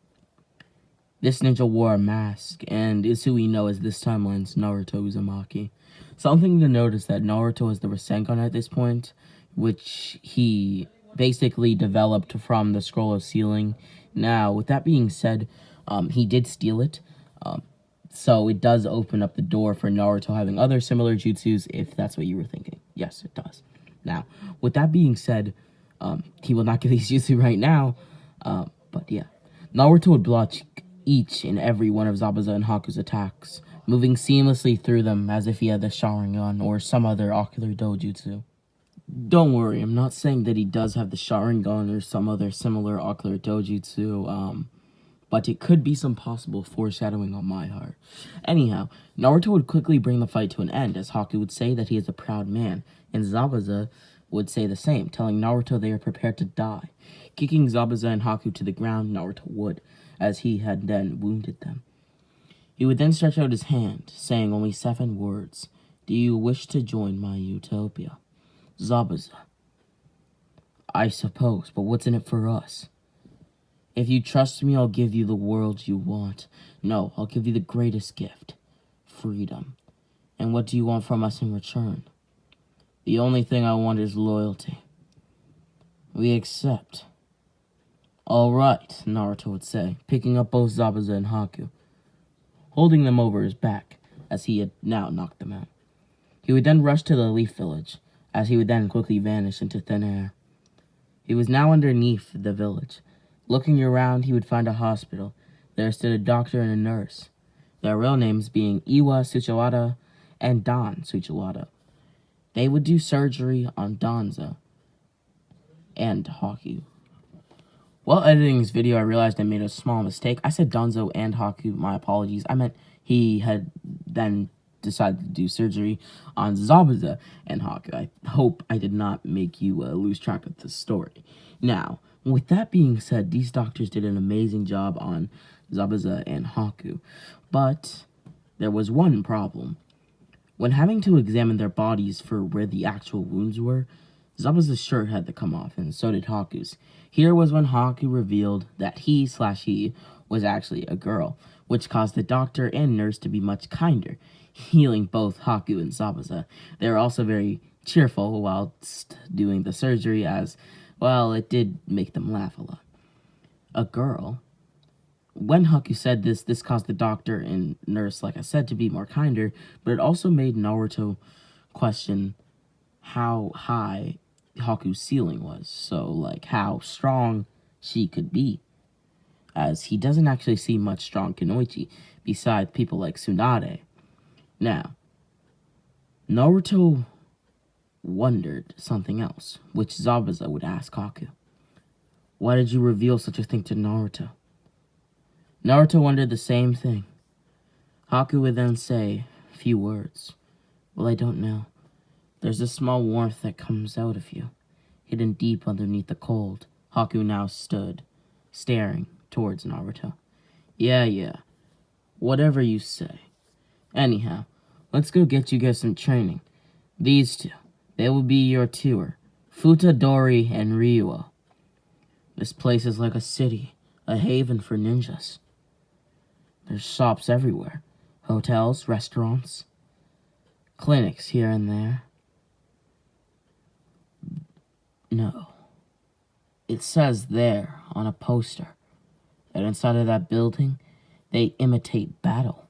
This ninja wore a mask, and is who we know as this timeline's Naruto Uzumaki. Something to note is that Naruto is the Rasengan at this point, which he basically developed from the Scroll of Sealing. Now, with that being said, he did steal it, so it does open up the door for Naruto having other similar jutsus, if that's what you were thinking. Yes, it does. Now, with that being said, he will not get these jutsu right now, but yeah. Naruto would block each and every one of Zabuza and Haku's attacks, moving seamlessly through them as if he had the Sharingan or some other ocular dojutsu. Don't worry, I'm not saying that he does have the Sharingan or some other similar ocular dojutsu, but it could be some possible foreshadowing on my part. Anyhow, Naruto would quickly bring the fight to an end, as Haku would say that he is a proud man, and Zabuza would say the same, telling Naruto they are prepared to die. Kicking Zabuza and Haku to the ground, Naruto would, as he had then wounded them. He would then stretch out his hand, saying only 7 words. Do you wish to join my utopia? Zabuza. I suppose, but what's in it for us? If you trust me, I'll give you the world you want. No, I'll give you the greatest gift. Freedom. And what do you want from us in return? The only thing I want is loyalty. We accept. All right, Naruto would say, picking up both Zabuza and Haku, holding them over his back, as he had now knocked them out. He would then rush to the Leaf Village, as he would then quickly vanish into thin air. He was now underneath the village. Looking around, he would find a hospital. There stood a doctor and a nurse, their real names being Iwa Tsuchiwada and Don Tsuchiwada. They would do surgery on Danza and Haku. While editing this video, I realized I made a small mistake. I said Danzo and Haku. My apologies. I meant he had then decided to do surgery on Zabuza and Haku. I hope I did not make you lose track of the story. Now, with that being said, these doctors did an amazing job on Zabuza and Haku. But there was one problem. When having to examine their bodies for where the actual wounds were, Zabuza's shirt had to come off, and so did Haku's. Here was when Haku revealed that he was actually a girl, which caused the doctor and nurse to be much kinder, healing both Haku and Zabuza. They were also very cheerful whilst doing the surgery, as, well, it did make them laugh a lot. A girl? When Haku said this caused the doctor and nurse, like I said, to be more kinder, but it also made Naruto question how high Haku's ceiling was, so like how strong she could be, as he doesn't actually see much strong Kunoichi besides people like Tsunade. Now, Naruto wondered something else, which Zabuza would ask Haku. Why did you reveal such a thing to Naruto? Naruto wondered the same thing. Haku would then say a few words. Well, I don't know. There's a small warmth that comes out of you, hidden deep underneath the cold. Haku now stood, staring towards Naruto. Yeah. Whatever you say. Anyhow, let's go get you guys some training. These two, they will be your tour. Futadori and Ryuo. This place is like a city, a haven for ninjas. There's shops everywhere. Hotels, restaurants, clinics here and there. No. It says there on a poster that inside of that building, they imitate battle.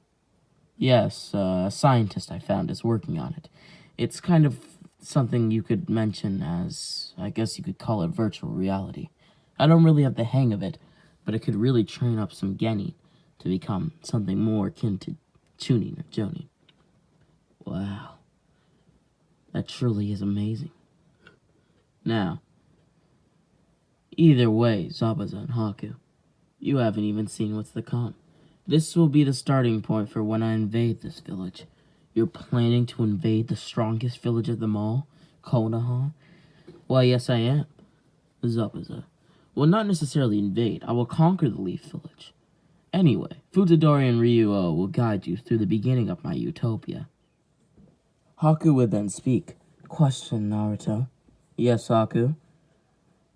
Yes, a scientist I found is working on it. It's kind of something you could mention as, I guess you could call it virtual reality. I don't really have the hang of it, but it could really train up some genin to become something more akin to Chunin or Jonin. Wow. That truly is amazing. Now, either way, Zabuza and Haku, you haven't even seen what's to come. This will be the starting point for when I invade this village. You're planning to invade the strongest village of them all, Konoha? Why, yes, I am. Zabuza. Well, not necessarily invade. I will conquer the Leaf Village. Anyway, Futadori and Ryuo will guide you through the beginning of my utopia. Haku would then speak. Question, Naruto. Yes, Haku?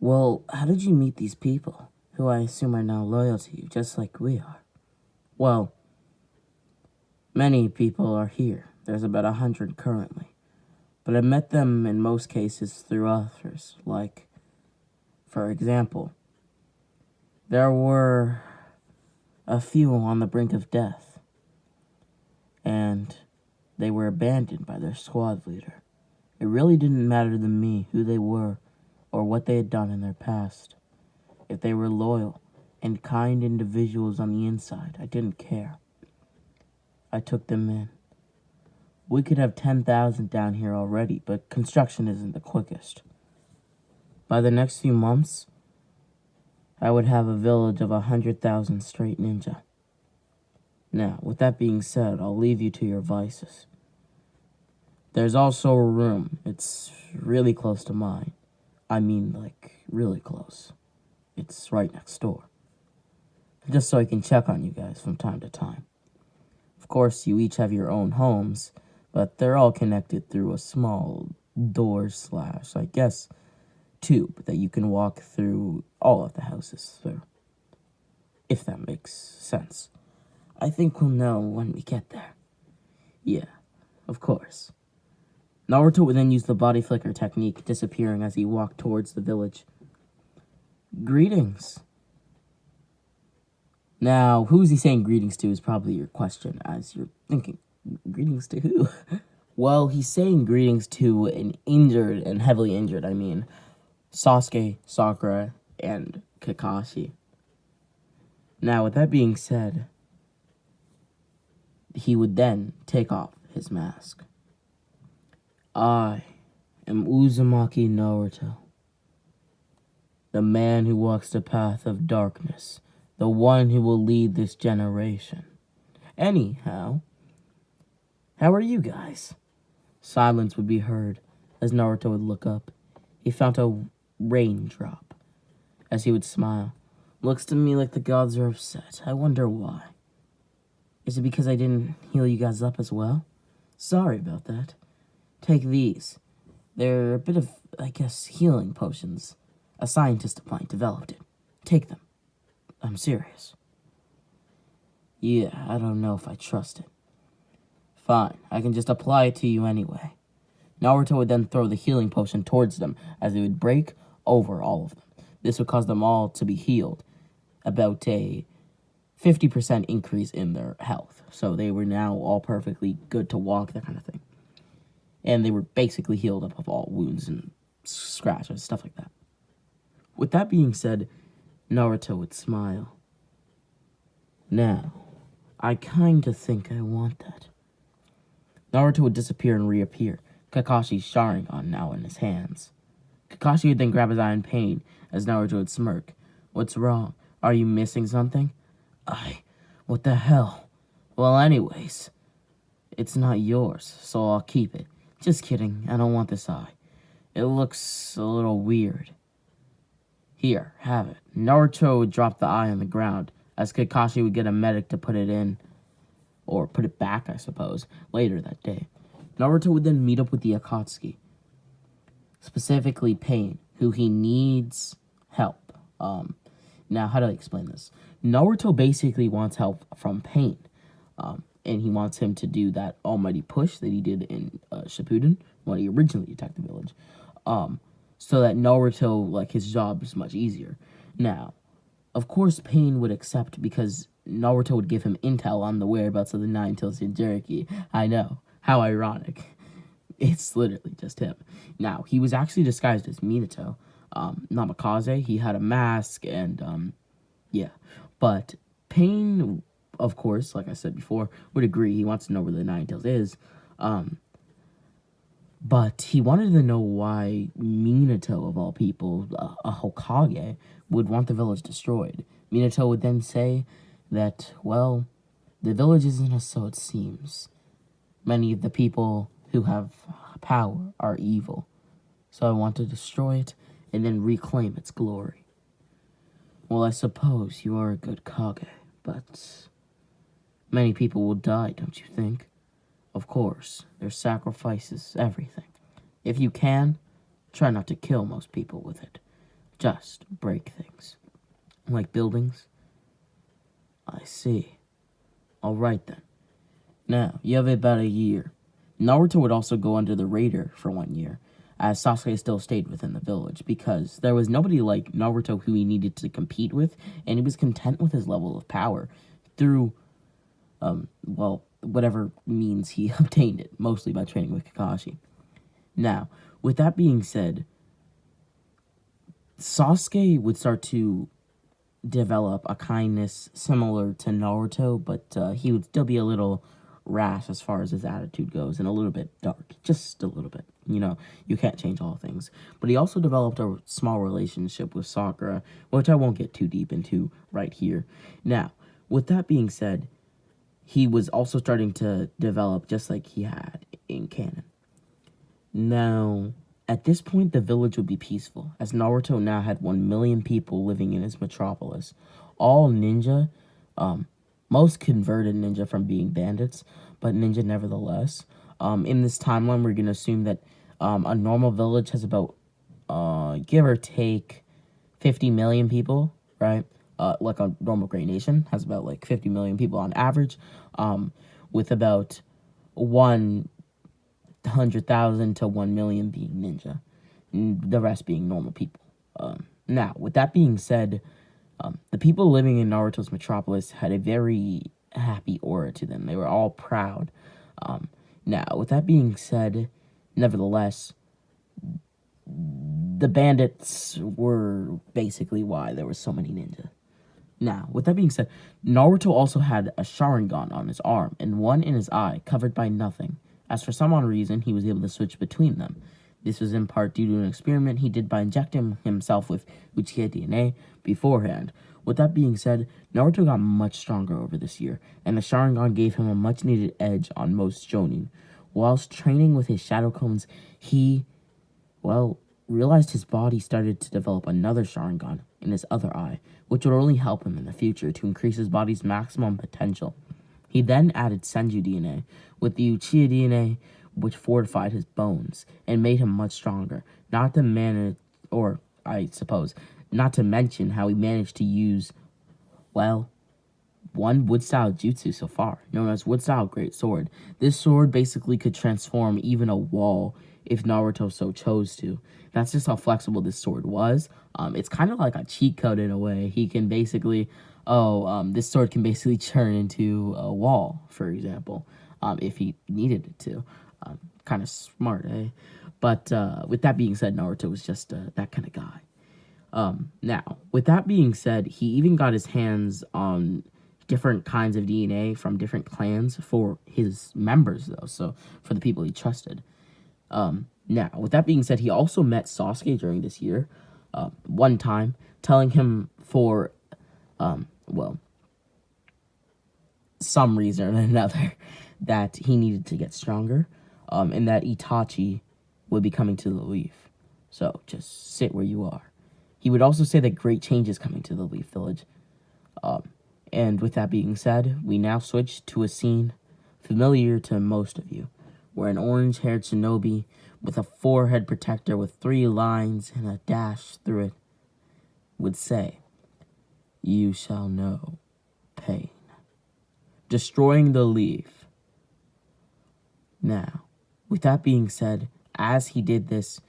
Well, how did you meet these people, who I assume are now loyal to you, just like we are? Well, many people are here. There's about 100 currently. But I met them in most cases through others, like, for example, there were a few on the brink of death, and they were abandoned by their squad leader. It really didn't matter to me who they were or what they had done in their past. If they were loyal and kind individuals on the inside, I didn't care. I took them in. We could have 10,000 down here already, but construction isn't the quickest. By the next few months, I would have a village of 100,000 straight ninja. Now, with that being said, I'll leave you to your vices. There's also a room. It's really close to mine. I mean, like, really close. It's right next door. Just so I can check on you guys from time to time. Of course, you each have your own homes, but they're all connected through a small door / I guess, tube that you can walk through all of the houses through. If that makes sense. I think we'll know when we get there. Yeah, of course. Naruto would then use the body flicker technique, disappearing as he walked towards the village. Greetings. Now, who's he saying greetings to is probably your question, as you're thinking, greetings to who? Well, he's saying greetings to an injured and heavily injured, Sasuke, Sakura, and Kakashi. Now, with that being said, he would then take off his mask. I am Uzumaki Naruto, the man who walks the path of darkness, the one who will lead this generation. Anyhow, how are you guys? Silence would be heard as Naruto would look up. He found a raindrop as he would smile. Looks to me like the gods are upset. I wonder why. Is it because I didn't heal you guys up as well? Sorry about that. Take these. They're a bit of, I guess, healing potions. A scientist of mine developed it. Take them. I'm serious. Yeah, I don't know if I trust it. Fine, I can just apply it to you anyway. Naruto would then throw the healing potion towards them as it would break over all of them. This would cause them all to be healed. About a 50% increase in their health. So they were now all perfectly good to walk, that kind of thing. and they were basically healed up of all wounds and scratches, stuff like that. With that being said, Naruto would smile. Now, I kinda think I want that. Naruto would disappear and reappear, Kakashi's Sharingan now in his hands. Kakashi would then grab his eye in pain as Naruto would smirk. What's wrong? Are you missing something? What the hell? Well, anyways, it's not yours, so I'll keep it. Just kidding, I don't want this eye. It looks a little weird. Here, have it. Naruto would drop the eye on the ground, as Kakashi would get a medic to put it in, or put it back, I suppose, later that day. Naruto would then meet up with the Akatsuki, specifically Pain, who he needs help. Now, how do I explain this? Naruto basically wants help from Pain, and he wants him to do that almighty push that he did in Shippuden, when he originally attacked the village, so that Naruto, like, his job is much easier. Now, of course, Pain would accept because Naruto would give him intel on the whereabouts of the Nine-Tailed Jinchuriki. I know. How ironic. It's literally just him. Now, he was actually disguised as Minato, Namikaze. He had a mask, and, yeah. But Pain, of course, like I said before, would agree. He wants to know where the Nine-Tails is. But he wanted to know why Minato, of all people, a Hokage, would want the village destroyed. Minato would then say that, well, the village isn't as so it seems. Many of the people who have power are evil. So I want to destroy it and then reclaim its glory. Well, I suppose you are a good Kage, but many people will die, don't you think? Of course, their sacrifices, everything. If you can, try not to kill most people with it. Just break things. Like buildings? I see. Alright then. Now, you have about a year. Naruto would also go under the radar for 1 year, as Sasuke still stayed within the village, because there was nobody like Naruto who he needed to compete with, and he was content with his level of power through, whatever means he obtained it, mostly by training with Kakashi. Now, with that being said, Sasuke would start to develop a kindness similar to Naruto, but he would still be a little rash as far as his attitude goes, and a little bit dark, just a little bit. You know, you can't change all things. But he also developed a small relationship with Sakura, which I won't get too deep into right here. Now, with that being said, he was also starting to develop just like he had in canon. Now, at this point, the village would be peaceful, as Naruto now had 1 million people living in his metropolis. All ninja, most converted ninja from being bandits, but ninja nevertheless. In this timeline, we're going to assume that a normal village has about, give or take, 50 million people, right? Like a normal great nation has about like 50 million people on average, with about 100,000 to 1 million being ninja, and the rest being normal people. Now, with that being said, the people living in Naruto's metropolis had a very happy aura to them. They were all proud. Now, with that being said, nevertheless, the bandits were basically why there were so many ninja. Now, with that being said, Naruto also had a Sharingan on his arm and one in his eye, covered by nothing, as for some odd reason he was able to switch between them. This was in part due to an experiment he did by injecting himself with Uchiha DNA beforehand. With that being said, Naruto got much stronger over this year, and the Sharingan gave him a much-needed edge on most Jonin. Whilst training with his Shadow Cones, he, realized his body started to develop another Sharingan in his other eye, which would only help him in the future to increase his body's maximum potential. He then added Senju DNA with the Uchiha DNA, which fortified his bones and made him much stronger. Not to mention how he managed to use, one wood-style jutsu so far, known as wood-style great sword. This sword basically could transform even a wall if Naruto so chose to. That's just how flexible this sword was. It's kind of like a cheat code in a way. He can basically, this sword can basically turn into a wall, for example, if he needed it to. Kind of smart, eh? But with that being said, Naruto was just that kind of guy. Now, with that being said, he even got his hands on different kinds of DNA from different clans for his members, though. So for the people he trusted. Now, with that being said, he also met Sasuke during this year, one time, telling him for, well, some reason or another, that he needed to get stronger, and that Itachi would be coming to the Leaf. So just sit where you are. He would also say that great change is coming to the Leaf Village. And with that being said, we now switch to a scene familiar to most of you, where an orange-haired shinobi with a forehead protector with 3 lines and a dash through it would say, "You shall know pain." Destroying the leaf. Now, with that being said, as he did this,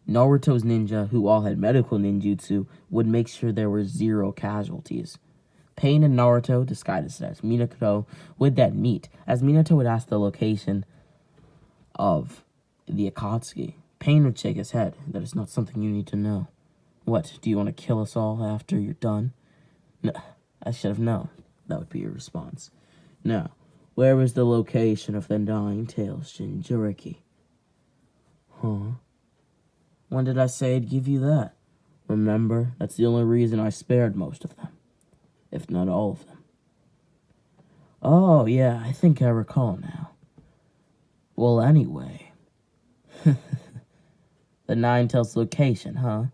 Naruto's ninja, who all had medical ninjutsu, would make sure there were 0 casualties. Pain and Naruto, disguised as Minato, would then meet, as Minato would ask the location of the Akatsuki. Pain would shake his head. That is not something you need to know. What, do you want to kill us all after you're done? No, I should have known. That would be your response. Now, where is the location of the 9 tails Jinchuriki? Huh? When did I say I'd give you that? Remember, that's the only reason I spared most of them, if not all of them. Oh, yeah, I think I recall now. Well, anyway. The 9 tails location, huh?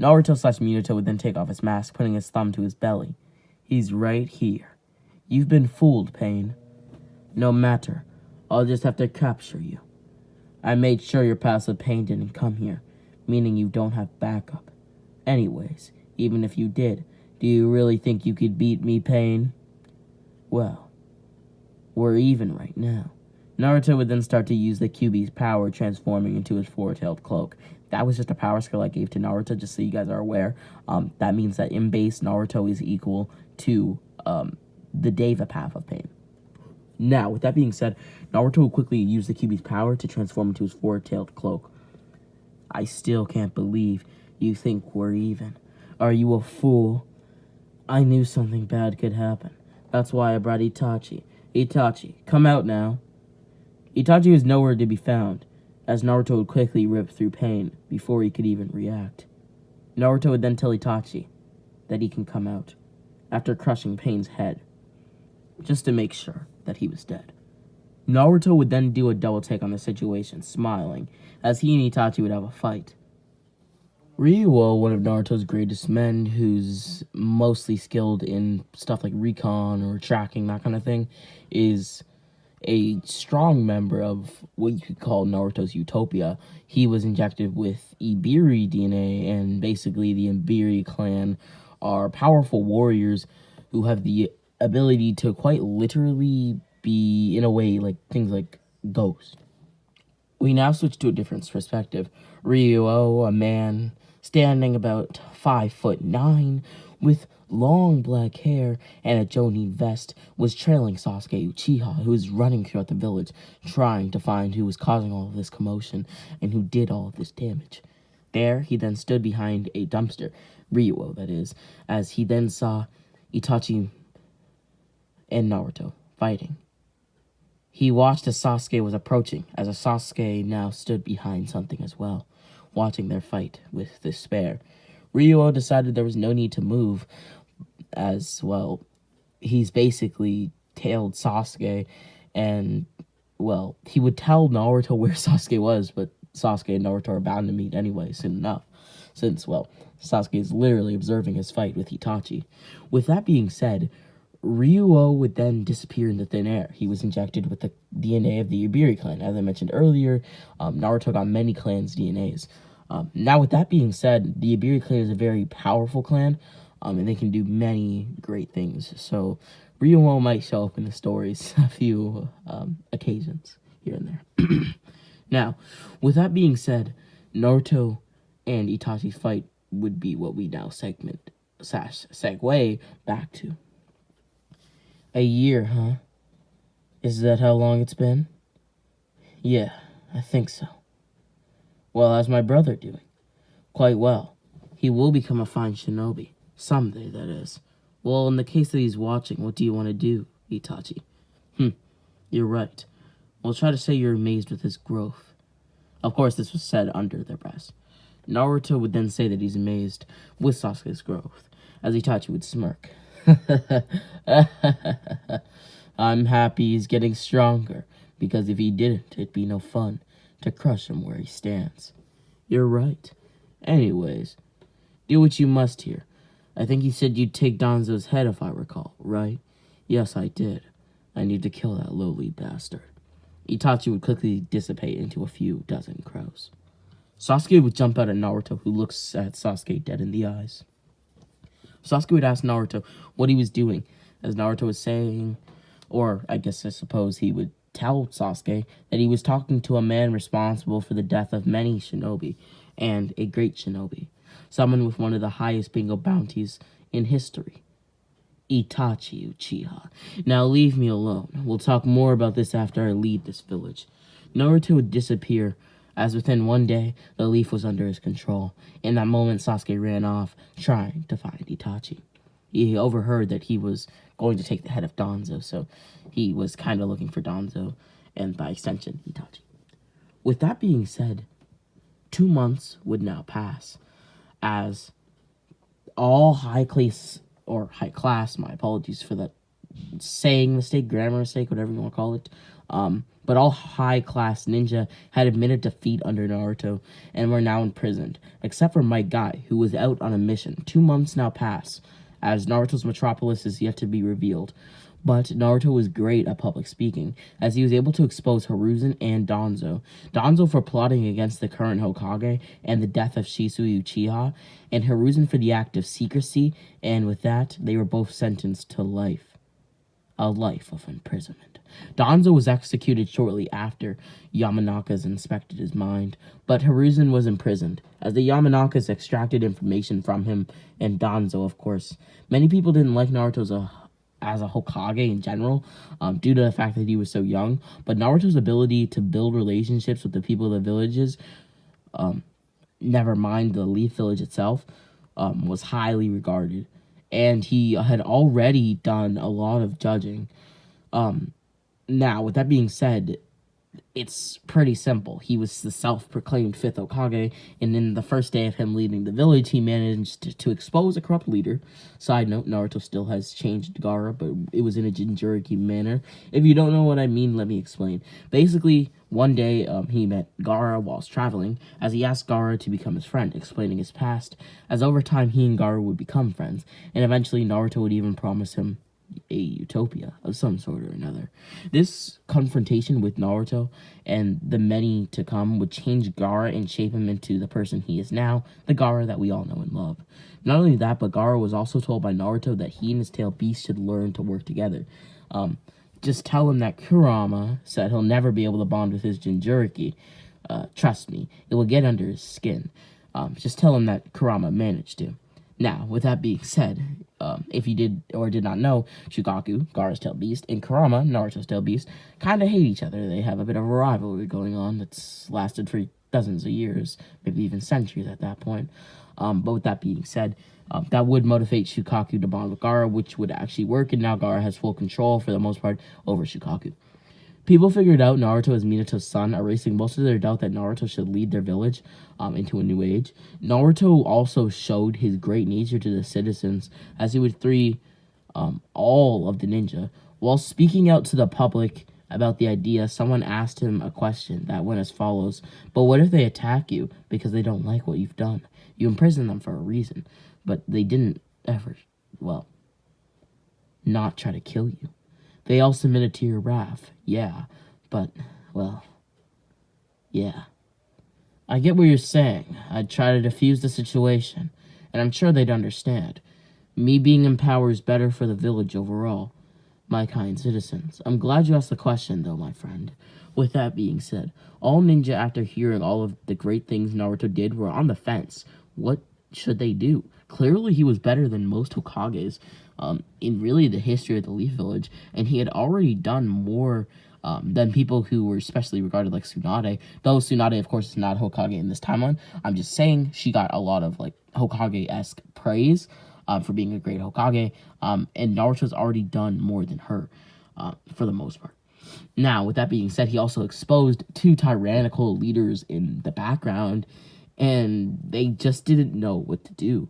Naruto/Minato would then take off his mask, putting his thumb to his belly. He's right here. You've been fooled, Pain. No matter. I'll just have to capture you. I made sure your passive Pain didn't come here, meaning you don't have backup. Anyways, even if you did, do you really think you could beat me, Pain? Well, we're even right now. Naruto would then start to use the Kyuubi's power, transforming into his 4-tailed cloak. That was just a power skill I gave to Naruto, just so you guys are aware. That means that in base, Naruto is equal to the Deva path of Pain. Now, with that being said, Naruto would quickly use the Kyuubi's power to transform into his 4-tailed cloak. I still can't believe you think we're even. Are you a fool? I knew something bad could happen. That's why I brought Itachi. Itachi, come out now. Itachi was nowhere to be found, as Naruto would quickly rip through Pain before he could even react. Naruto would then tell Itachi that he can come out, after crushing Pain's head, just to make sure that he was dead. Naruto would then do a double take on the situation, smiling, as he and Itachi would have a fight. Ryuo, one of Naruto's greatest men, who's mostly skilled in stuff like recon or tracking, that kind of thing, is a strong member of what you could call Naruto's Utopia. He was injected with Ibiri DNA, and basically the Ibiri clan are powerful warriors who have the ability to quite literally be, in a way, like things like ghosts. We now switch to a different perspective. Ryuo, a man standing about 5'9", with long black hair and a Jonin vest, was trailing Sasuke Uchiha, who was running throughout the village, trying to find who was causing all of this commotion and who did all of this damage. There, he then stood behind a dumpster, Ryuo, that is, as he then saw Itachi and Naruto fighting. He watched as Sasuke was approaching, as Sasuke now stood behind something as well, watching their fight with despair. Ryuo decided there was no need to move, as, well, he's basically tailed Sasuke, and, well, he would tell Naruto where Sasuke was, but Sasuke and Naruto are bound to meet anyway soon enough, since, well, Sasuke is literally observing his fight with Itachi. With that being said, Ryuo would then disappear into thin air. He was injected with the DNA of the Ibiri clan. As I mentioned earlier, Naruto got many clans' DNAs. Now, with that being said, the Ibiri clan is a very powerful clan, and they can do many great things. So, Ryuo might show up in the stories a few occasions here and there. Now, with that being said, Naruto and Itachi's fight would be what we now segue back to. A year, huh? Is that how long it's been? Yeah, I think so. Well, how's my brother doing? Quite well. He will become a fine shinobi. Someday, that is. Well, in the case that he's watching, what do you want to do, Itachi? You're right. We'll try to say you're amazed with his growth. Of course, this was said under their breath. Naruto would then say that he's amazed with Sasuke's growth, as Itachi would smirk. I'm happy he's getting stronger, because if he didn't, it'd be no fun to crush him where he stands. You're right. Anyways, do what you must here. I think you said you'd take Danzo's head if I recall, right? Yes, I did. I need to kill that lowly bastard. Itachi would quickly dissipate into a few dozen crows. Sasuke would jump out at Naruto, who looks at Sasuke dead in the eyes. Sasuke would ask Naruto what he was doing, as Naruto was saying, or I suppose he would tell Sasuke that he was talking to a man responsible for the death of many shinobi, and a great shinobi, someone with one of the highest bingo bounties in history. Itachi Uchiha. Now leave me alone. We'll talk more about this after I leave this village. Naruto would disappear, as within one day, the leaf was under his control. In that moment, Sasuke ran off, trying to find Itachi. He overheard that he was going to take the head of Danzo, so he was kind of looking for Danzo, and by extension, Itachi. With that being said, 2 months would now pass, as all high class, my apologies for that saying mistake, grammar mistake, whatever you want to call it, but all high class ninja had admitted defeat under Naruto and were now imprisoned, except for Might Guy, who was out on a mission. 2 months now pass, as Naruto's metropolis is yet to be revealed. But Naruto was great at public speaking, as he was able to expose Hiruzen and Danzo. Danzo for plotting against the current Hokage and the death of Shisui Uchiha, and Hiruzen for the act of secrecy, and with that, they were both sentenced to life. A life of imprisonment. Danzo was executed shortly after Yamanaka's inspected his mind, but Hiruzen was imprisoned, as the Yamanakas extracted information from him and Danzo, of course. Many people didn't like Naruto as a Hokage in general, due to the fact that he was so young, but Naruto's ability to build relationships with the people of the villages, never mind the Leaf Village itself, was highly regarded. And he had already done a lot of judging. Now, with that being said, it's pretty simple. He was the self-proclaimed fifth Hokage, and in the first day of him leaving the village, he managed to expose a corrupt leader. Side note, Naruto still has changed Gaara, but it was in a Jinchuriki manner. If you don't know what I mean, let me explain. Basically, one day, he met Gaara whilst traveling, as he asked Gaara to become his friend, explaining his past, as over time he and Gaara would become friends, and eventually Naruto would even promise him a utopia of some sort or another. This confrontation with Naruto and the many to come would change Gaara and shape him into the person he is now, the Gaara that we all know and love. Not only that, but Gaara was also told by Naruto that he and his tail beast should learn to work together. Just tell him that Kurama said he'll never be able to bond with his Jinchuriki. Trust me, it will get under his skin. Just tell him that Kurama managed to. Now, with that being said, if you did or did not know, Shukaku, Gaara's tail beast, and Kurama, Naruto's tail beast, kind of hate each other. They have a bit of a rivalry going on that's lasted for dozens of years, maybe even centuries at that point. But with that being said, that would motivate Shukaku to bond with Gaara, which would actually work, and now Gaara has full control, for the most part, over Shukaku. People figured out Naruto as Minato's son, erasing most of their doubt that Naruto should lead their village into a new age. Naruto also showed his great nature to the citizens, as he would free all of the ninja. While speaking out to the public about the idea, someone asked him a question that went as follows: "But what if they attack you because they don't like what you've done? You imprison them for a reason, but they didn't ever, not try to kill you. They all submitted to your wrath, yeah, but, yeah. I get what you're saying. I'd try to defuse the situation, and I'm sure they'd understand. Me being in power is better for the village overall, my kind citizens. I'm glad you asked the question, though, my friend. With that being said, all ninja, after hearing all of the great things Naruto did, were on the fence. What should they do? Clearly, he was better than most Hokages in really the history of the Leaf Village, and he had already done more than people who were especially regarded like Tsunade. Though Tsunade, of course, is not Hokage in this timeline. I'm just saying she got a lot of like Hokage-esque praise for being a great Hokage. And Naruto's already done more than her for the most part. Now, with that being said, he also exposed two tyrannical leaders in the background, and they just didn't know what to do.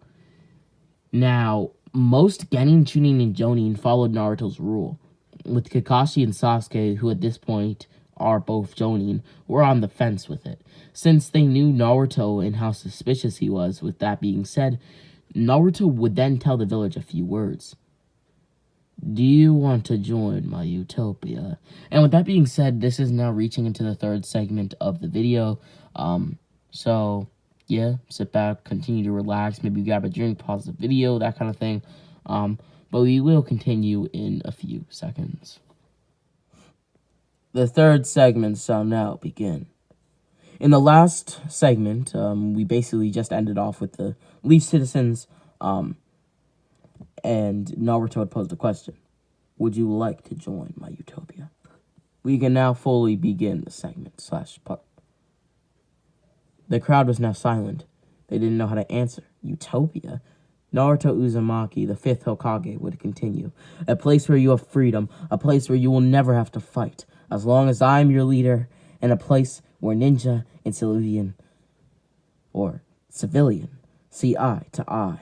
Now, most Genin, Chunin, and Jonin followed Naruto's rule, with Kakashi and Sasuke, who at this point are both Jonin, were on the fence with it. Since they knew Naruto and how suspicious he was, with that being said, Naruto would then tell the village a few words. Do you want to join my utopia? And with that being said, this is now reaching into the third segment of the video. So, yeah, sit back, continue to relax, maybe grab a drink, pause the video, that kind of thing. But we will continue in a few seconds. The third segment shall now begin. In the last segment, we basically just ended off with the Leaf Citizens, and Naruto had posed a question. Would you like to join my utopia? We can now fully begin the segment / part. The crowd was now silent. They didn't know how to answer. Utopia? Naruto Uzumaki, the 5th Hokage, would continue. A place where you have freedom, a place where you will never have to fight, as long as I'm your leader, and a place where ninja and civilian see eye to eye.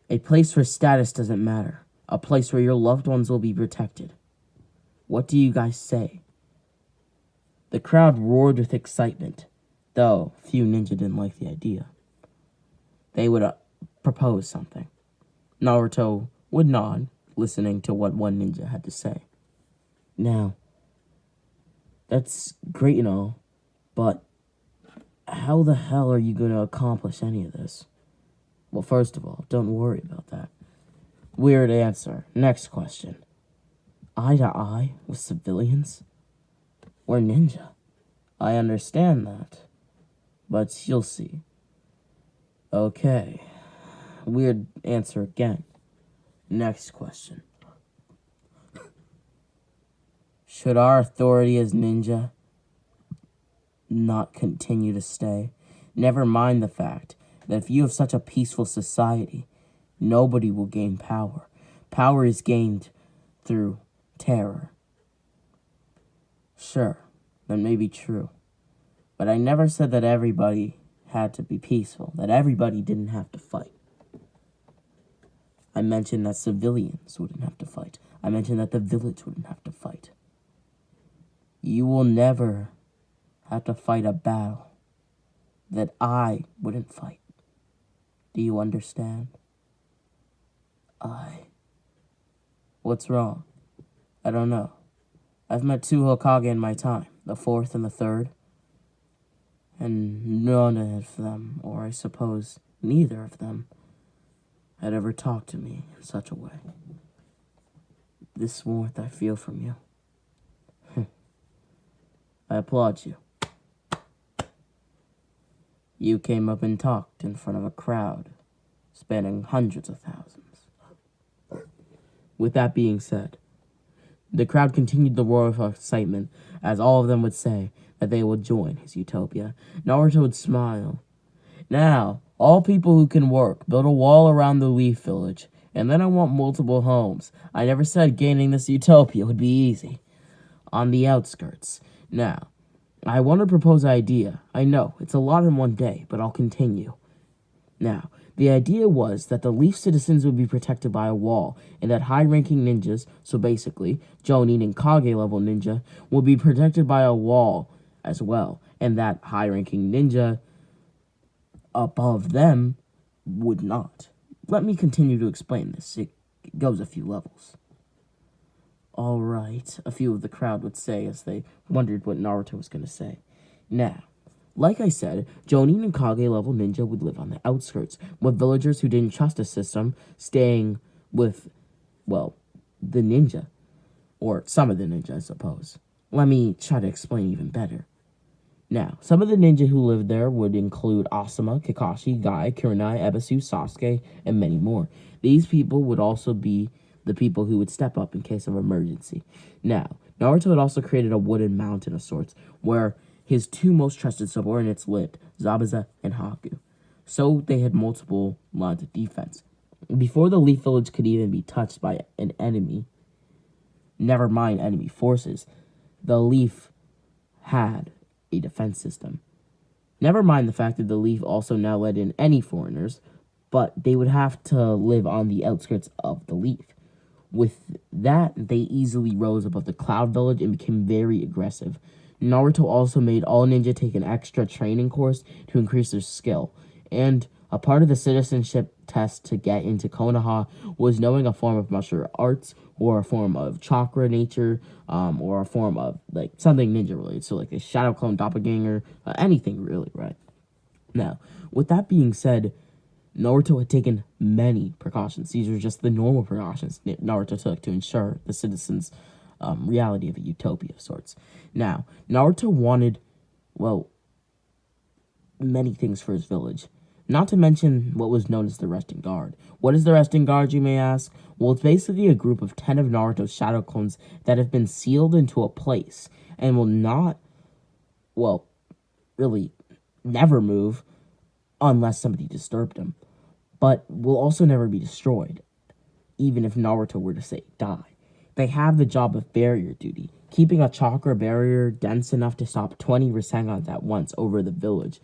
A place where status doesn't matter. A place where your loved ones will be protected. What do you guys say? The crowd roared with excitement, though few ninja didn't like the idea. They would propose something. Naruto would nod, listening to what one ninja had to say. Now, that's great and all, but how the hell are you going to accomplish any of this? Well, first of all, don't worry about that. Weird answer. Next question. Eye to eye with civilians? We're ninja. I understand that, but you'll see. Okay. Weird answer again. Next question. Should our authority as ninja not continue to stay? Never mind the fact that if you have such a peaceful society, nobody will gain power. Power is gained through terror. Sure, that may be true. But I never said that everybody had to be peaceful, that everybody didn't have to fight. I mentioned that civilians wouldn't have to fight. I mentioned that the village wouldn't have to fight. You will never have to fight a battle that I wouldn't fight. Do you understand? What's wrong? I don't know. I've met 2 Hokage in my time, the 4th and the 3rd. And none of them, or I suppose neither of them, had ever talked to me in such a way. This warmth I feel from you. I applaud you. You came up and talked in front of a crowd, spanning hundreds of thousands. With that being said, the crowd continued the roar of excitement, as all of them would say that they would join his utopia. Naruto would smile. Now, all people who can work, build a wall around the Leaf Village, and then I want multiple homes. I never said gaining this utopia would be easy. On the outskirts. Now, I want to propose an idea. I know, it's a lot in one day, but I'll continue. Now, the idea was that the Leaf citizens would be protected by a wall, and that high-ranking ninjas, so basically, Jonin and Kage-level ninja, would be protected by a wall as well, and that high-ranking ninja above them would not. Let me continue to explain this. It goes a few levels. All right, a few of the crowd would say as they wondered what Naruto was going to say. Now, like I said, Jonin and Kage-level ninja would live on the outskirts, with villagers who didn't trust the system staying with, well, the ninja. Or some of the ninja, I suppose. Let me try to explain even better. Now, some of the ninja who lived there would include Asuma, Kakashi, Guy, Kurenai, Ebisu, Sasuke, and many more. These people would also be the people who would step up in case of emergency. Now, Naruto had also created a wooden mountain of sorts, where his two most trusted subordinates lived, Zabuza and Haku. So they had multiple lines of defense. Before the Leaf Village could even be touched by an enemy, never mind enemy forces, the Leaf had a defense system. Never mind the fact that the Leaf also now let in any foreigners, but they would have to live on the outskirts of the Leaf. With that, they easily rose above the Cloud Village and became very aggressive. Naruto also made all ninja take an extra training course to increase their skill, and a part of the citizenship test to get into Konoha was knowing a form of martial arts or a form of chakra nature, or a form of like something ninja related. So like a shadow clone, doppelganger, anything really, right? Now, with that being said, Naruto had taken many precautions. These were just the normal precautions Naruto took to ensure the citizens' reality of a utopia of sorts. Now, Naruto wanted, well, many things for his village. Not to mention what was known as the Resting Guard. What is the Resting Guard, you may ask? Well, it's basically a group of 10 of Naruto's shadow clones that have been sealed into a place and will not, well, really never move unless somebody disturbed them, but will also never be destroyed, even if Naruto were to, say, die. They have the job of barrier duty, keeping a chakra barrier dense enough to stop 20 Rasengans at once over the village.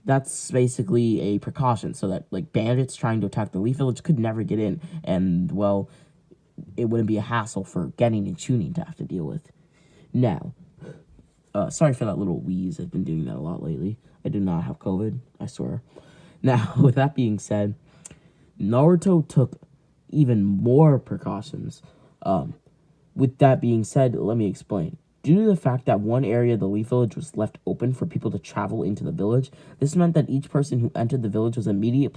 That's basically a precaution so that like bandits trying to attack the Leaf Village could never get in, and well, it wouldn't be a hassle for Genin and Chunin to have to deal with. Now, sorry for that little wheeze. I've been doing that a lot lately. I do not have COVID, I swear. Now, with that being said, Naruto took even more precautions. With that being said, let me explain. Due to the fact that one area of the Leaf Village was left open for people to travel into the village, this meant that each person who entered the village was immediately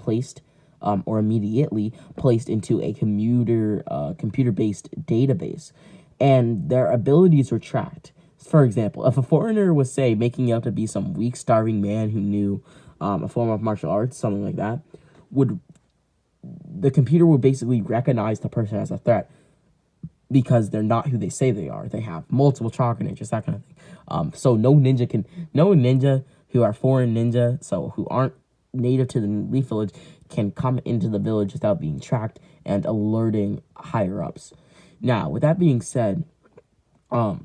placed into a computer-based database, and their abilities were tracked. For example, if a foreigner was, say, making out to be some weak, starving man who knew a form of martial arts, something like that, the computer would basically recognize the person as a threat because they're not who they say they are. They have multiple chakra natures, that kind of thing. So no ninja who are foreign ninja, so who aren't native to the Leaf Village, can come into the village without being tracked and alerting higher ups. Now, with that being said, as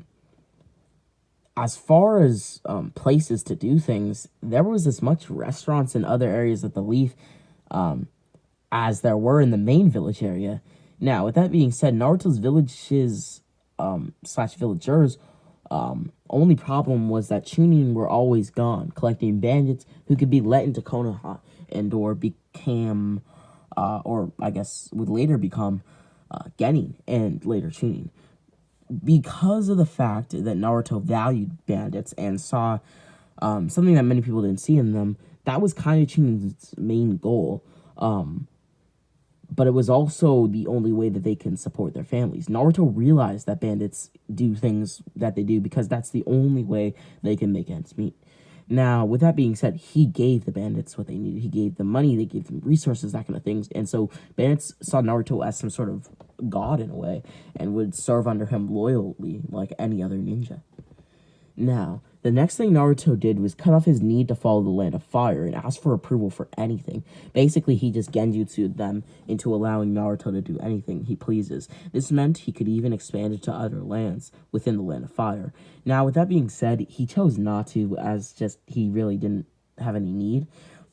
far as places to do things, there was as much restaurants in other areas of the Leaf as there were in the main village area. Now, with that being said, Naruto's villages slash villagers only problem was that Chunin were always gone, collecting bandits who could be let into Konoha and or became, or I guess would later become Genin and later Chunin. Because of the fact that Naruto valued bandits and saw something that many people didn't see in them, that was kind of Chunin's main goal. But it was also the only way that they can support their families. Naruto realized that bandits do things that they do because that's the only way they can make ends meet. Now, with that being said, he gave the bandits what they needed. He gave them money, they gave them resources, that kind of things. And so bandits saw Naruto as some sort of god in a way and would serve under him loyally like any other ninja. Now, the next thing Naruto did was cut off his need to follow the Land of Fire and ask for approval for anything. Basically, he just genjutsu'd them into allowing Naruto to do anything he pleases. This meant he could even expand it to other lands within the Land of Fire. Now, with that being said, he chose not to, as just he really didn't have any need,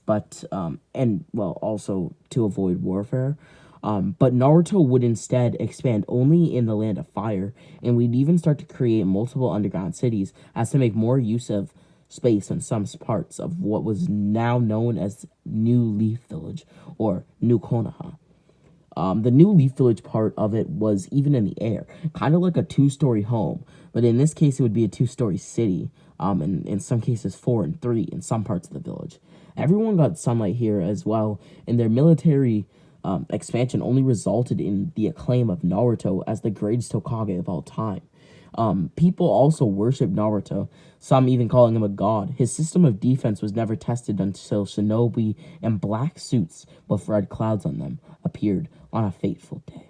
but, and, well, also to avoid warfare. But Naruto would instead expand only in the Land of Fire, and we'd even start to create multiple underground cities as to make more use of space in some parts of what was now known as New Leaf Village, or New Konoha. The New Leaf Village part of it was even in the air, kind of like a 2-story home, but in this case it would be a 2-story city, and in some cases 4 and 3 in some parts of the village. Everyone got sunlight here as well, and their military expansion only resulted in the acclaim of Naruto as the greatest Hokage of all time. People also worship Naruto, some even calling him a god. His system of defense was never tested until shinobi in black suits with red clouds on them appeared on a fateful day.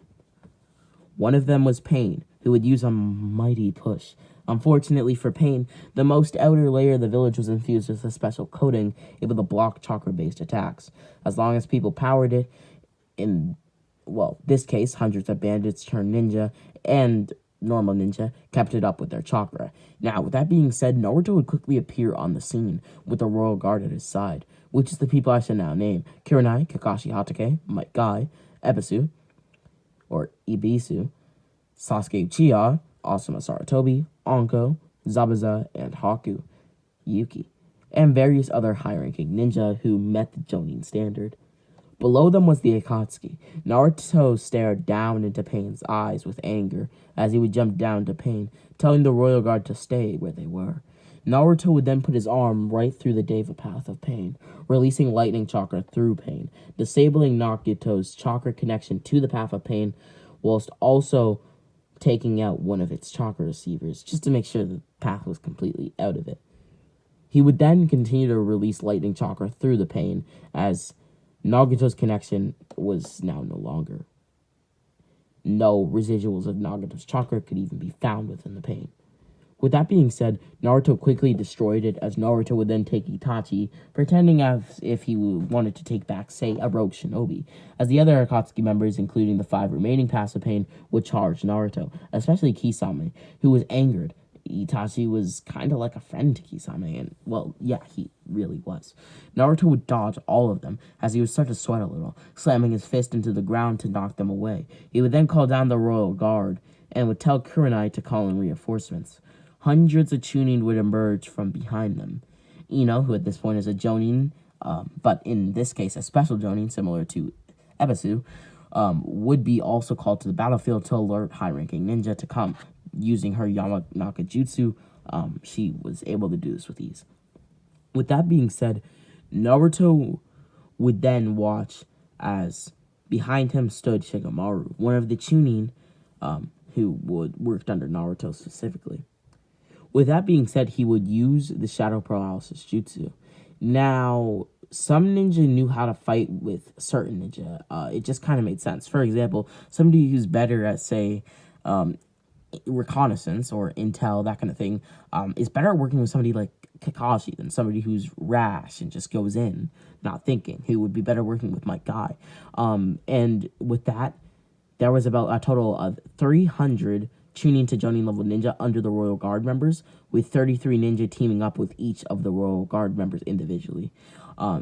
One of them was Pain, who would use a mighty push. Unfortunately for Pain, the most outer layer of the village was infused with a special coating able to block chakra-based attacks. As long as people powered it, in, well, this case, hundreds of bandits turned ninja and normal ninja kept it up with their chakra. Now, with that being said, Naruto would quickly appear on the scene with the royal guard at his side, which is the people I should now name: Kurenai, Kakashi Hatake, Might Guy, Ebisu, or Ibisu, Sasuke Uchiha, Asuma Saratobi, Anko, Zabuza, and Haku, Yuki, and various other high-ranking ninja who met the Jonin standard. Below them was the Akatsuki. Naruto stared down into Pain's eyes with anger as he would jump down to Pain, telling the royal guard to stay where they were. Naruto would then put his arm right through the Deva path of Pain, releasing lightning chakra through Pain, disabling Nagito's chakra connection to the path of Pain, whilst also taking out one of its chakra receivers, just to make sure the path was completely out of it. He would then continue to release lightning chakra through the Pain, as Nagito's connection was now no longer. No residuals of Nagito's chakra could even be found within the Pain. With that being said, Naruto quickly destroyed it, as Naruto would then take Itachi, pretending as if he wanted to take back, say, a rogue shinobi, as the other Akatsuki members, including the 5 remaining passive Pain, would charge Naruto, especially Kisame, who was angered. Itachi was kind of like a friend to Kisame, and, well, yeah, he really was. Naruto would dodge all of them, as he would start to sweat a little, slamming his fist into the ground to knock them away. He would then call down the royal guard, and would tell Kurenai to call in reinforcements. Hundreds of Chunin would emerge from behind them. Ino, who at this point is a Jonin, but in this case a special Jonin similar to Ebisu, would be also called to the battlefield to alert high-ranking ninja to come. Using her Yamanaka Jutsu, she was able to do this with ease. With that being said, Naruto would then watch as behind him stood Shikamaru, one of the Chunin who worked under Naruto specifically. With that being said, he would use the Shadow Paralysis Jutsu. Now, some ninja knew how to fight with certain ninja. It just kind of made sense. For example, somebody who's better at, say, reconnaissance or intel, that kind of thing, is better at working with somebody like Kakashi than somebody who's rash and just goes in not thinking, who would be better working with Might Guy. And with that, there was about a total of 300 Chunin to Jonin level ninja under the Royal Guard members, with 33 ninja teaming up with each of the Royal Guard members individually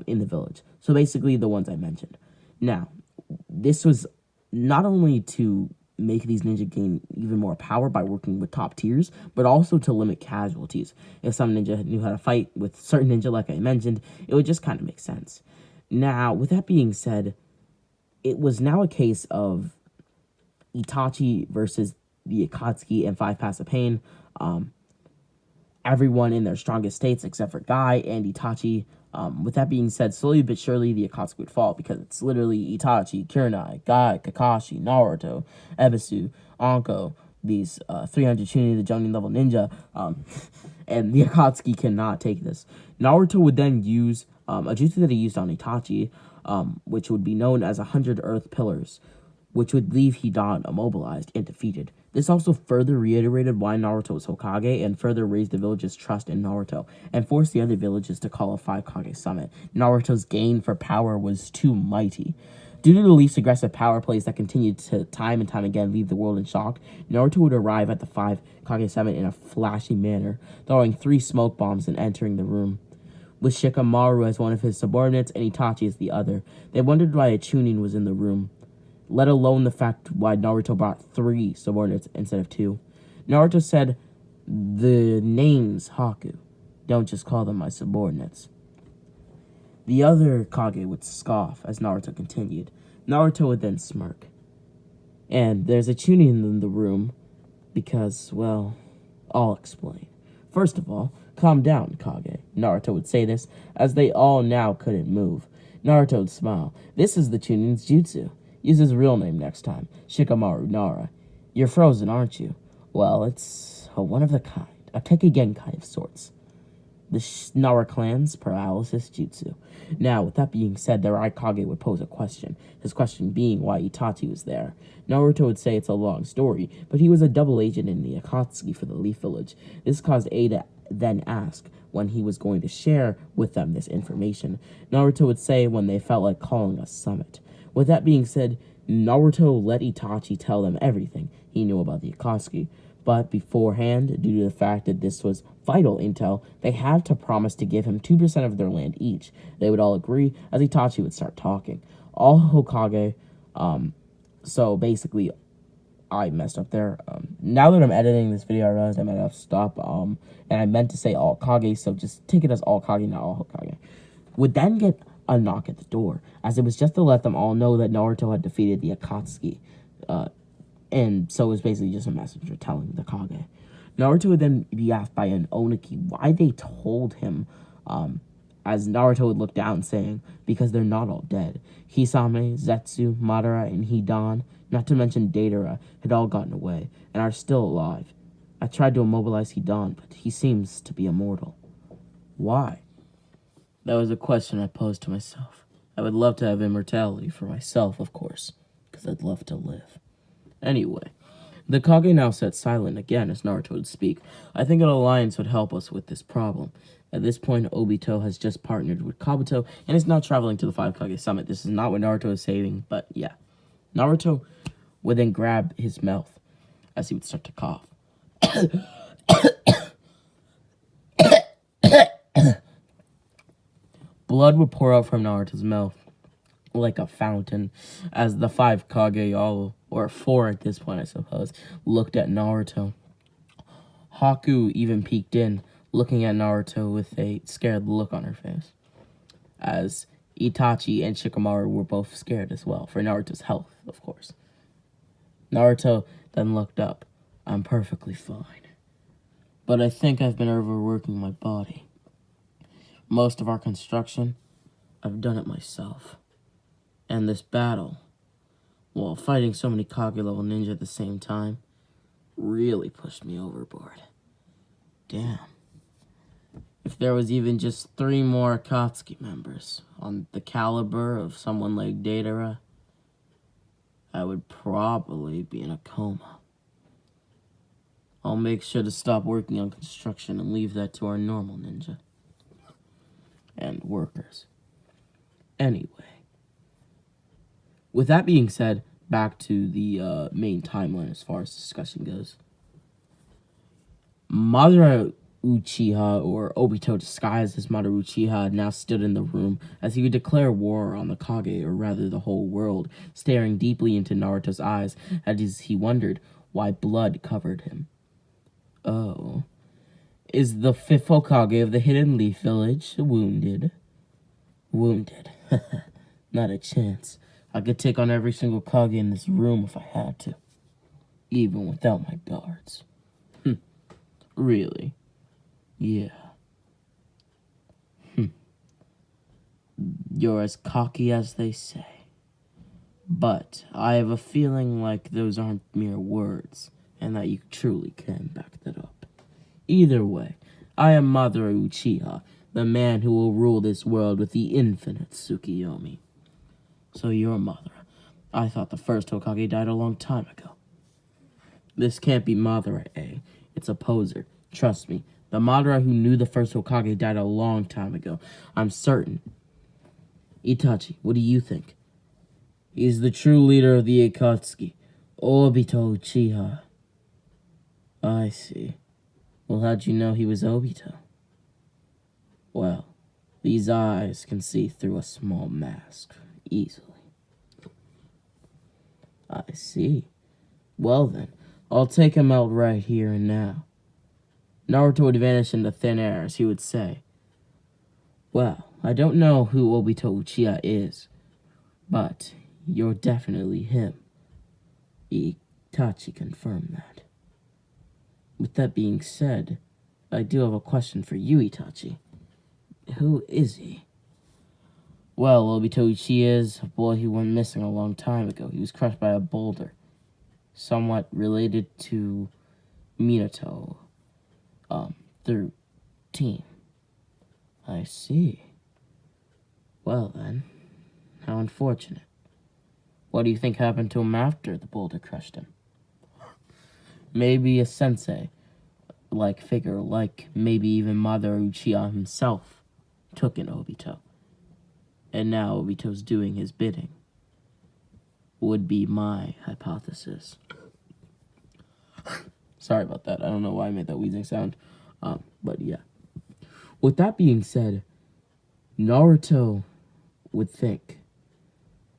in the village. So basically the ones I mentioned. Now, this was not only to make these ninja gain even more power by working with top tiers, but also to limit casualties. If some ninja knew how to fight with certain ninja, like I mentioned, it would just kind of make sense. Now, with that being said, it was now a case of Itachi versus the Akatsuki and 5 passive Pain. Everyone in their strongest states except for Guy and Itachi. With that being said, slowly but surely the Akatsuki would fall, because it's literally Itachi, Kurenai, Guy, Kakashi, Naruto, Ebisu, Anko, these 300 Chunin, the Jonin level ninja, and the Akatsuki cannot take this. Naruto would then use a jutsu that he used on Itachi, which would be known as 100 Earth Pillars, which would leave Hidan immobilized and defeated. This also further reiterated why Naruto was Hokage, and further raised the village's trust in Naruto, and forced the other villages to call a 5 Kage summit. Naruto's gain for power was too mighty. Due to the least aggressive power plays that continued to time and time again leave the world in shock, Naruto would arrive at the 5 Kage summit in a flashy manner, throwing 3 smoke bombs and entering the room. With Shikamaru as one of his subordinates and Itachi as the other, they wondered why a Chunin was in the room, let alone the fact why Naruto brought 3 subordinates instead of 2. Naruto said, "The name's Haku. Don't just call them my subordinates." The other Kage would scoff as Naruto continued. Naruto would then smirk. And there's a Chunin in the room because, well, I'll explain. First of all, calm down, Kage. Naruto would say this, as they all now couldn't move. Naruto would smile. This is the Chunin's jutsu. Use his real name next time, Shikamaru Nara. You're frozen, aren't you? Well, it's a one of a kind, a Tekki Genkai of sorts. the Nara clan's paralysis jutsu. Now, with that being said, the Raikage would pose a question. His question being why Itachi was there. Naruto would say it's a long story, but he was a double agent in the Akatsuki for the Leaf Village. This caused A to then ask when he was going to share with them this information. Naruto would say when they felt like calling a summit. With that being said, Naruto let Itachi tell them everything he knew about the Akatsuki. But beforehand, due to the fact that this was vital intel, they had to promise to give him 2% of their land each. They would all agree as Itachi would start talking. All Hokage, so basically, I messed up there. Now that I'm editing this video, I realized I might have to stop. And I meant to say all Kage, so just take it as all Kage, not all Hokage. Would then get a knock at the door, as it was just to let them all know that Naruto had defeated the Akatsuki. And so it was basically just a messenger telling the Kage. Naruto would then be asked by an Oniki why they told him, as Naruto would look down saying, because they're not all dead. Hisame, Zetsu, Madara, and Hidan, not to mention Deidara, had all gotten away and are still alive. I tried to immobilize Hidan, but he seems to be immortal. Why? That was a question I posed to myself. I would love to have immortality for myself, of course, because I'd love to live. Anyway, the Kage now sat silent again as Naruto would speak. I think an alliance would help us with this problem. At this point, Obito has just partnered with Kabuto and is now traveling to the Five Kage Summit. This is not what Naruto is saying, but yeah. Naruto would then grab his mouth as he would start to cough. Blood would pour out from Naruto's mouth like a fountain as the five Kage, all, or four at this point I suppose, looked at Naruto. Haku even peeked in, looking at Naruto with a scared look on her face, as Itachi and Shikamaru were both scared as well, for Naruto's health, of course. Naruto then looked up. I'm perfectly fine, but I think I've been overworking my body. Most of our construction, I've done it myself. And this battle, while fighting so many Kage-level ninja at the same time, really pushed me overboard. Damn. If there was even just 3 more Akatsuki members on the caliber of someone like Deidara, I would probably be in a coma. I'll make sure to stop working on construction and leave that to our normal ninja and workers. Anyway, with that being said, back to the main timeline as far as discussion goes. Madara Uchiha, or Obito disguised as Madara Uchiha, now stood in the room as he would declare war on the Kage, or rather the whole world, staring deeply into Naruto's eyes as he wondered why blood covered him. Oh. Is the fifth Hokage of the Hidden Leaf Village wounded? Wounded. Not a chance. I could take on every single Kage in this room if I had to. Even without my guards. Really? Yeah. You're as cocky as they say. But I have a feeling like those aren't mere words, and that you truly can back that up. Either way, I am Madara Uchiha, the man who will rule this world with the infinite Tsukiyomi. So you're Madara. I thought the first Hokage died a long time ago. This can't be Madara, eh? It's a poser. Trust me, the Madara who knew the first Hokage died a long time ago. I'm certain. Itachi, what do you think? He's the true leader of the Akatsuki, Obito Uchiha. I see. Well, how'd you know he was Obito? Well, these eyes can see through a small mask, easily. I see. Well then, I'll take him out right here and now. Naruto would vanish into thin air as he would say, well, I don't know who Obito Uchiha is, but you're definitely him. Itachi confirmed that. With that being said, I do have a question for you, Itachi. Who is he? Well, Obito Uchiha is a boy who went missing a long time ago. He was crushed by a boulder, somewhat related to Minato, through team. I see. Well then, how unfortunate. What do you think happened to him after the boulder crushed him? Maybe a sensei-like figure, like maybe even Mother Uchiha himself, took in Obito. And now Obito's doing his bidding. Would be my hypothesis. Sorry about that. I don't know why I made that wheezing sound. But yeah. With that being said, Naruto would think,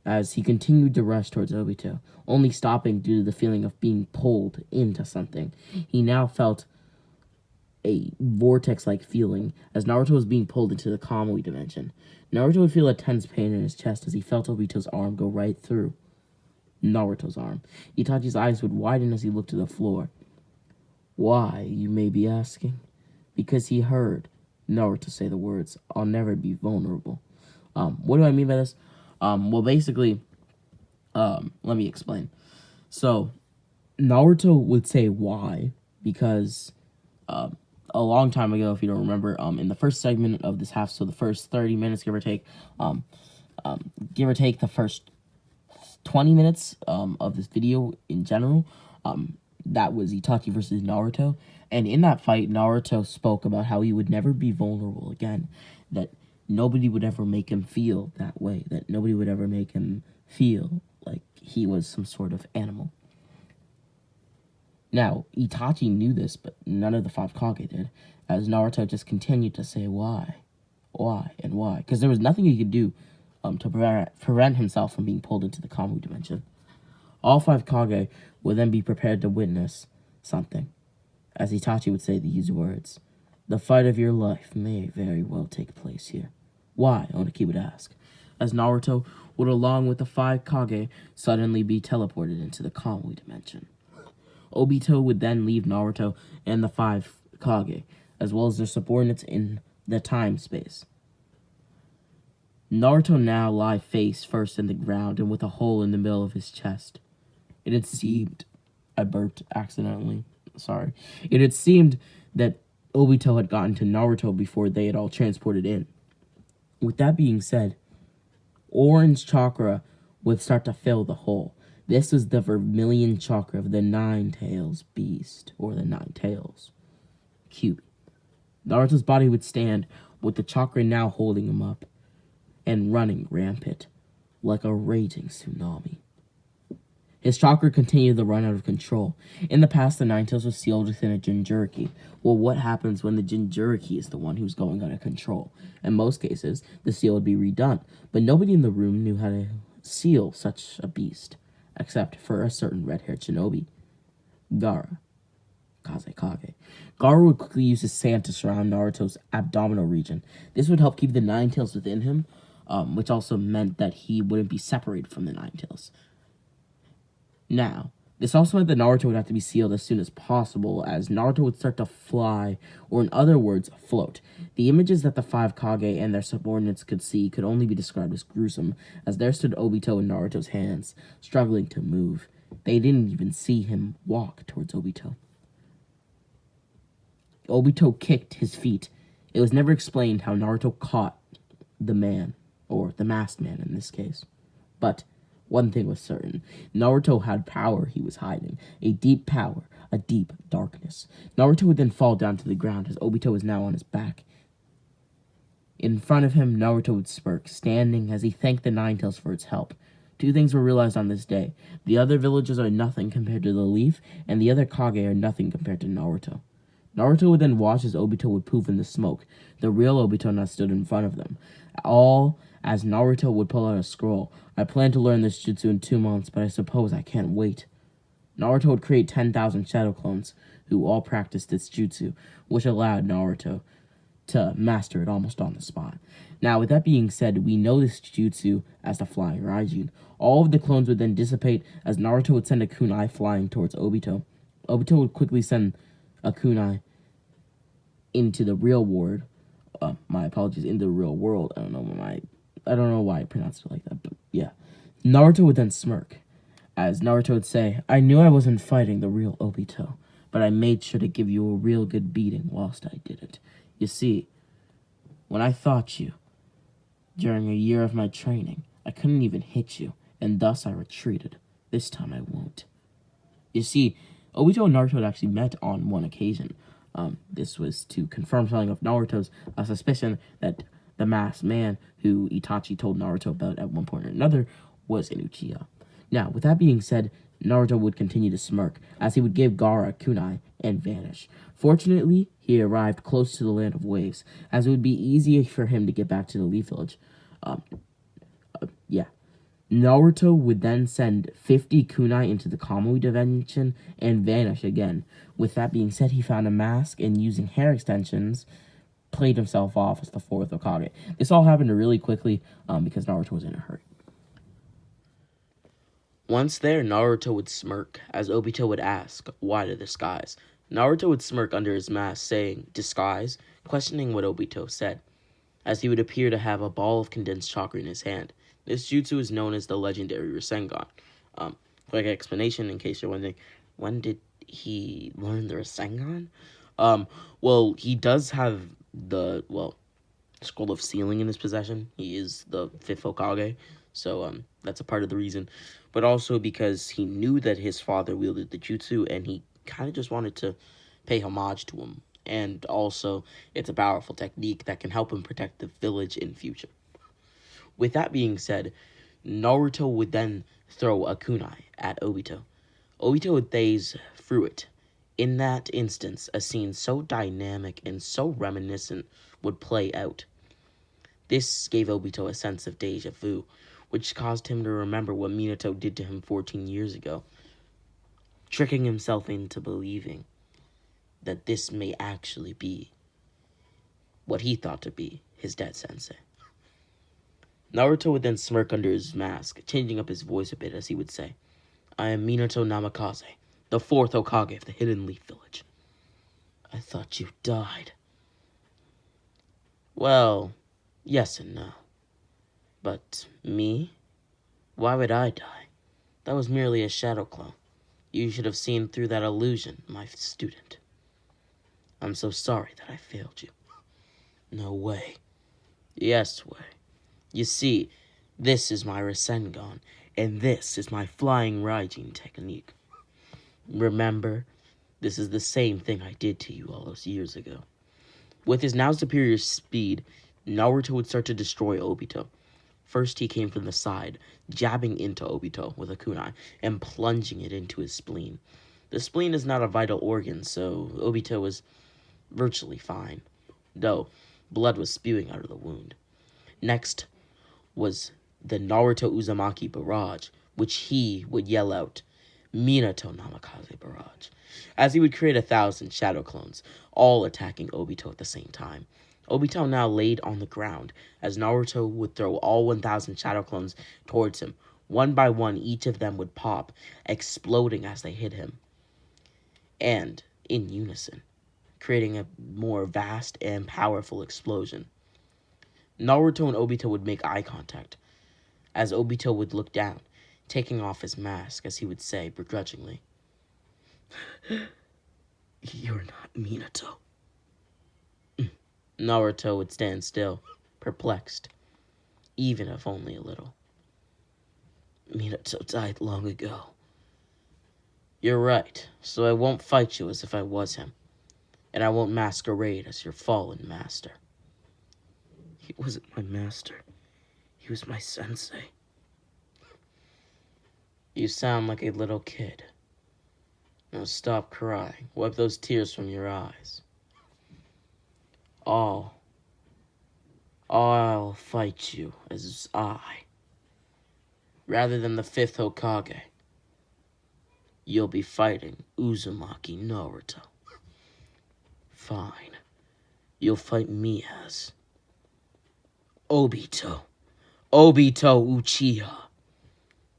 as he continued to rush towards Obito, only stopping due to the feeling of being pulled into something. He now felt a vortex-like feeling as Naruto was being pulled into the Kamui dimension. Naruto would feel a tense pain in his chest as he felt Obito's arm go right through Naruto's arm. Itachi's eyes would widen as he looked to the floor. Why, you may be asking? Because he heard Naruto say the words, "I'll never be vulnerable." What do I mean by this? Well, basically, let me explain. So, Naruto would say why, because a long time ago, if you don't remember, in the first segment of this half, so the first 30 minutes, give or take the first 20 minutes of this video in general, that was Itachi versus Naruto. And in that fight, Naruto spoke about how he would never be vulnerable again, that nobody would ever make him feel that way, that nobody would ever make him feel like he was some sort of animal. Now, Itachi knew this, but none of the five Kage did, as Naruto just continued to say why, and why, because there was nothing he could do to prevent himself from being pulled into the Kamui dimension. All five Kage would then be prepared to witness something, as Itachi would say these words: "The fight of your life may very well take place here." Why, Oniki would ask, as Naruto would, along with the five Kage, suddenly be teleported into the Kamui dimension. Obito would then leave Naruto and the five Kage, as well as their subordinates in the time-space. Naruto now lay face first in the ground and with a hole in the middle of his chest. It had seemed... I burped accidentally. Sorry. It had seemed that Obito had gotten to Naruto before they had all transported in. With that being said, orange chakra would start to fill the hole. This was the vermilion chakra of the Nine-Tails beast, or the Nine-Tails Kyuubi. Naruto's body would stand, with the chakra now holding him up, and running rampant, like a raging tsunami. His chakra continued to run out of control. In the past, the Nine-Tails was sealed within a Jinchuriki. Well, what happens when the Jinchuriki is the one who's going out of control? In most cases, the seal would be redone, but nobody in the room knew how to seal such a beast, except for a certain red-haired shinobi, Gaara Kazekage. Gaara would quickly use his sand to surround Naruto's abdominal region. This would help keep the Nine-Tails within him, which also meant that he wouldn't be separated from the Nine-Tails. Now, this also meant that Naruto would have to be sealed as soon as possible, as Naruto would start to fly, or in other words, float. The images that the five Kage and their subordinates could see could only be described as gruesome, as there stood Obito in Naruto's hands, struggling to move. They didn't even see him walk towards Obito. Obito kicked his feet. It was never explained how Naruto caught the man, or the masked man in this case. But one thing was certain. Naruto had power he was hiding. A deep power. A deep darkness. Naruto would then fall down to the ground as Obito was now on his back. In front of him, Naruto would smirk, standing as he thanked the Nine-Tails for its help. Two things were realized on this day. The other villagers are nothing compared to the Leaf, and the other Kage are nothing compared to Naruto. Naruto would then watch as Obito would poof in the smoke. The real Obito now stood in front of them. All as Naruto would pull out a scroll. "I plan to learn this jutsu in 2 months, but I suppose I can't wait." Naruto would create 10,000 shadow clones, who all practiced this jutsu, which allowed Naruto to master it almost on the spot. Now, with that being said, we know this jutsu as the Flying Raijin. All of the clones would then dissipate as Naruto would send a kunai flying towards Obito. Obito would quickly send a kunai into the real world. Into the real world. I don't know why I pronounced it like that, but yeah. Naruto would then smirk, as Naruto would say, "I knew I wasn't fighting the real Obito, but I made sure to give you a real good beating whilst I did it. You see, When I fought you during a year of my training, I couldn't even hit you, and thus I retreated. This time I won't. You see, Obito and Naruto had actually met on one occasion. This was to confirm something of Naruto's suspicion that the masked man who Itachi told Naruto about at one point or another was an Uchiha. Now, with that being said, Naruto would continue to smirk as he would give Gaara kunai and vanish. Fortunately, he arrived close to the land of waves, as it would be easier for him to get back to the Leaf Village. Yeah. Naruto would then send 50 kunai into the Kamui dimension and vanish again. With that being said, he found a mask and using hair extensions, played himself off as the fourth Hokage. This all happened really quickly because Naruto was in a hurry.
Once there, Naruto would smirk, as Obito would ask, why the disguise? Naruto would smirk under his mask, saying, disguise, questioning what Obito said, as he would appear to have a ball of condensed chakra in his hand. This jutsu is known as the legendary Rasengan. Quick explanation in case you're wondering, when did he learn the Rasengan? Well, he does have the, Scroll of Sealing in his possession. He is the fifth Hokage, so that's a part of the reason. But also because he knew that his father wielded the jutsu, and he kind of just wanted to pay homage to him. And also, it's a powerful technique that can help him protect the village in future. With that being said, Naruto would then throw a kunai at Obito. Obito would phase through it. In that instance, a scene so dynamic and so reminiscent would play out. This gave Obito a sense of deja vu, which caused him to remember what Minato did to him 14 years ago, tricking himself into believing that this may actually be what he thought to be his dead sensei. Naruto would then smirk under his mask, changing up his voice a bit as he would say, I am Minato Namikaze, the fourth Hokage of the Hidden Leaf Village. I thought you died. Well, yes and no. But me? Why would I die? That was merely a shadow clone. You should have seen through that illusion, my student. I'm so sorry that I failed you. No way. Yes way. You see, this is my Rasengan, and this is my flying Raijin technique. Remember, this is the same thing I did to you all those years ago. With his now superior speed, Naruto would start to destroy Obito. First, he came from the side, jabbing into Obito with a kunai and plunging it into his spleen. The spleen is not a vital organ, so Obito was virtually fine, though blood was spewing out of the wound. Next was the Naruto Uzumaki barrage, which he would yell out, Minato Namikaze barrage, as he would create 1,000 shadow clones, all attacking Obito at the same time. Obito now laid on the ground, as Naruto would throw all 1,000 shadow clones towards him. One by one, each of them would pop, exploding as they hit him, and in unison, creating a more vast and powerful explosion. Naruto and Obito would make eye contact, as Obito would look down, taking off his mask, as he would say begrudgingly, You're not Minato. Naruto would stand still, perplexed, even if only a little. Minato died long ago. You're right, so I won't fight you as if I was him, and I won't masquerade as your fallen master. He wasn't my master. He was my sensei. You sound like a little kid. Now stop crying. Wipe those tears from your eyes. I'll fight you as I, rather than the fifth Hokage. You'll be fighting Uzumaki Naruto. Fine. You'll fight me as Obito Uchiha.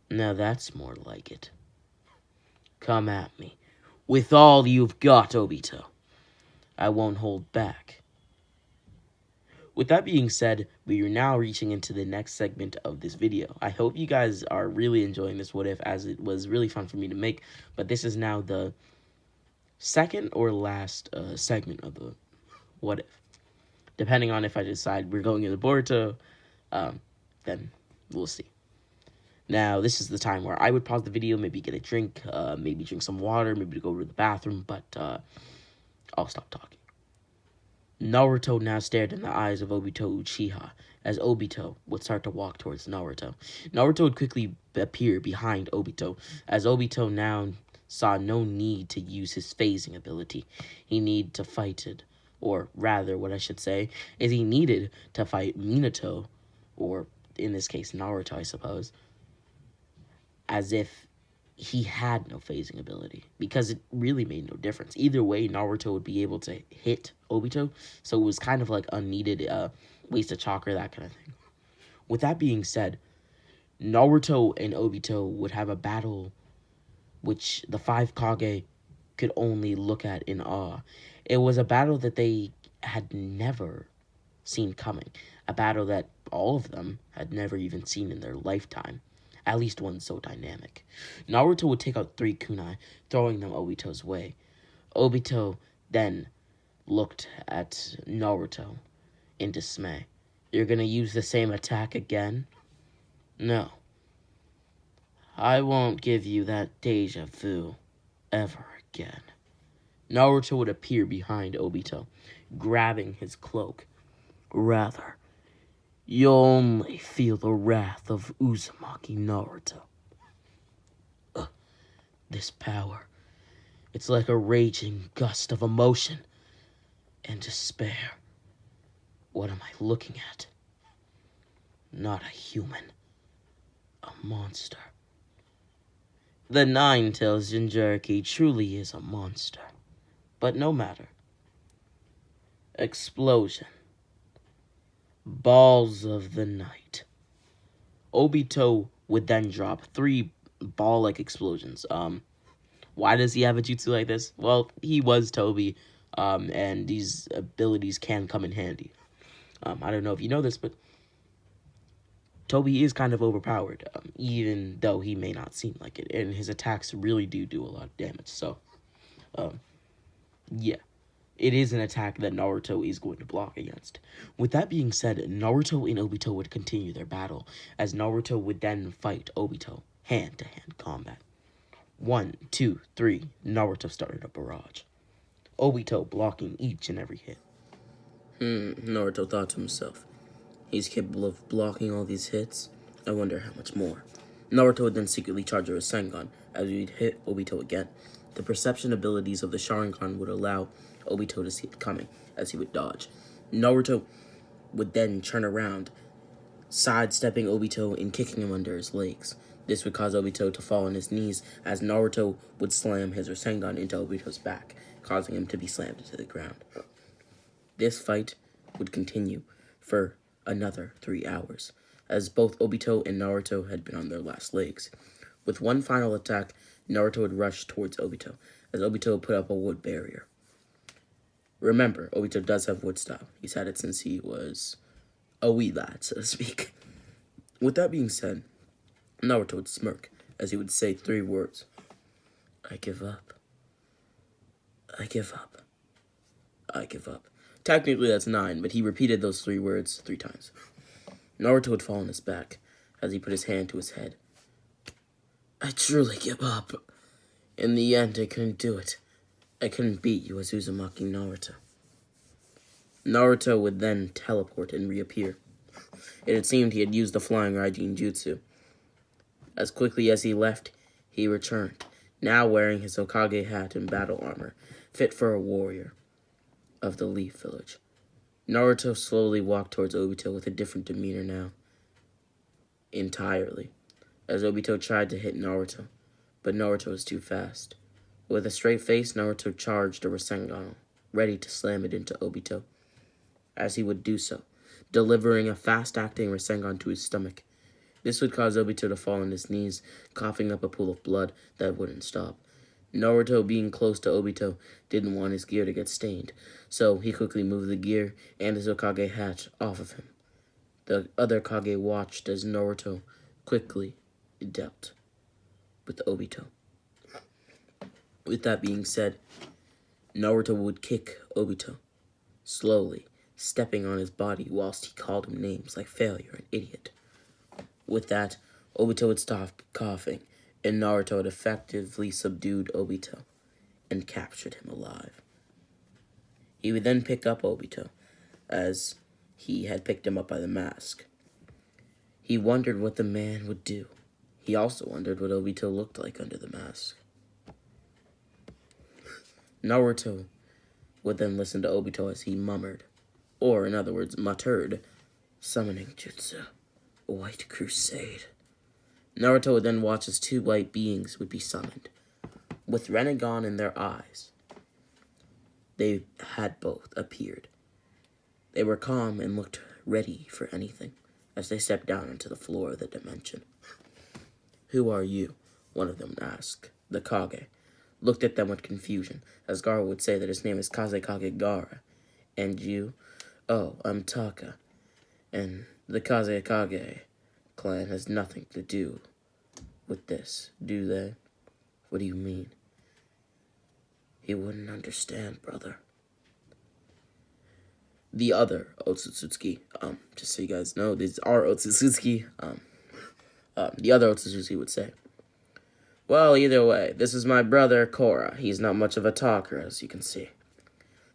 Now that's more like it. Come at me. With all you've got, Obito. I won't hold back. With that being said, we are now reaching into the next segment of this video. I hope you guys are really enjoying this what if, as it was really fun for me to make. But this is now the second or last segment of the what if.
Depending on if I decide we're going into Boruto, then we'll see. Now, this is the time where I would pause the video, maybe get a drink, maybe drink some water, maybe to go to the bathroom, but I'll stop talking. Naruto now stared in the eyes of Obito Uchiha as Obito would start to walk towards Naruto. Naruto would quickly appear behind Obito as Obito now saw no need to use his phasing ability. He needed to fight it, or rather what I should say is he needed to fight Minato, or in this case Naruto I suppose, as if he had no phasing ability, because it really made no difference. Either way, Naruto would be able to hit Obito, so it was kind of like unneeded waste of chakra, that kind of thing. With that being said, Naruto and Obito would have a battle which the five Kage could only look at in awe. It was a battle that they had never seen coming, a battle that all of them had never even seen in their lifetime. At least one so dynamic. Naruto would take out 3 kunai, throwing them Obito's way. Obito then looked at Naruto in dismay. You're gonna use the same attack again? No. I won't give you that deja vu ever again. Naruto would appear behind Obito, grabbing his cloak. Rather, you'll only feel the wrath of Uzumaki Naruto. This power, it's like a raging gust of emotion and despair. What am I looking at? Not a human. A monster. The Nine-Tails Jinchuriki truly is a monster. But no matter. Explosion. Balls of the night. Obito would then drop 3 ball-like explosions. Why does he have a jutsu like this? Well, he was Toby, and these abilities can come in handy. I don't know if you know this, but Toby is kind of overpowered, even though he may not seem like it, and his attacks really do a lot of damage. So, yeah. It is an attack that Naruto is going to block against. With that being said, Naruto and Obito would continue their battle, as Naruto would then fight Obito, hand-to-hand combat. 1, 2, 3, Naruto started a barrage. Obito blocking each and every hit.
Naruto thought to himself. He's capable of blocking all these hits. I wonder how much more. Naruto would then secretly charge a Rasengan as he'd hit Obito again. The perception abilities of the Sharingan would allow Obito to see it coming as he would dodge. Naruto would then turn around, sidestepping Obito and kicking him under his legs. This would cause Obito to fall on his knees as Naruto would slam his Rasengan into Obito's back, causing him to be slammed into the ground. This fight would continue for another 3 hours, as both Obito and Naruto had been on their last legs. With one final attack, Naruto would rush towards Obito, as Obito would put up a wood barrier. Remember, Obito does have wood style. He's had it since he was a wee lad, so to speak. With that being said, Naruto would smirk as he would say 3 words. I give up. I give up. I give up. Technically that's 9, but he repeated those 3 words 3 times. Naruto would fall on his back as he put his hand to his head. I truly give up. In the end, I couldn't do it. I couldn't beat you as Uzumaki Naruto. Naruto would then teleport and reappear. It had seemed he had used the Flying Raijin Jutsu. As quickly as he left, he returned, now wearing his Hokage hat and battle armor, fit for a warrior of the Leaf Village. Naruto slowly walked towards Obito with a different demeanor now. Entirely. As Obito tried to hit Naruto, but Naruto was too fast. With a straight face, Naruto charged a Rasengan, ready to slam it into Obito. As he would do so, delivering a fast-acting Rasengan to his stomach. This would cause Obito to fall on his knees, coughing up a pool of blood that wouldn't stop. Naruto, being close to Obito, didn't want his gear to get stained, so he quickly moved the gear and his Hokage hat off of him. The other Kage watched as Naruto quickly dealt with Obito. With that being said, Naruto would kick Obito, slowly, stepping on his body whilst he called him names like failure and idiot. With that, Obito would stop coughing, and Naruto had effectively subdued Obito and captured him alive. He would then pick up Obito, as he had picked him up by the mask. He wondered what the man would do. He also wondered what Obito looked like under the mask. Naruto would then listen to Obito as he murmured, or in other words, muttered, summoning jutsu, white crusade. Naruto would then watch as two white beings would be summoned, with Rinnegan in their eyes. They had both appeared. They were calm and looked ready for anything as they stepped down onto the floor of the dimension. Who are you? One of them asked. The Kage looked at them with confusion, as Gaara would say that his name is Kazekage Gaara. And you? Oh, I'm Taka. And the Kazekage clan has nothing to do with this, do they? What do you mean? He wouldn't understand, brother. The other Otsutsuki, just so you guys know, these are Otsutsuki, the other Otsutsuki would say, well, either way, this is my brother, Korra. He's not much of a talker, as you can see.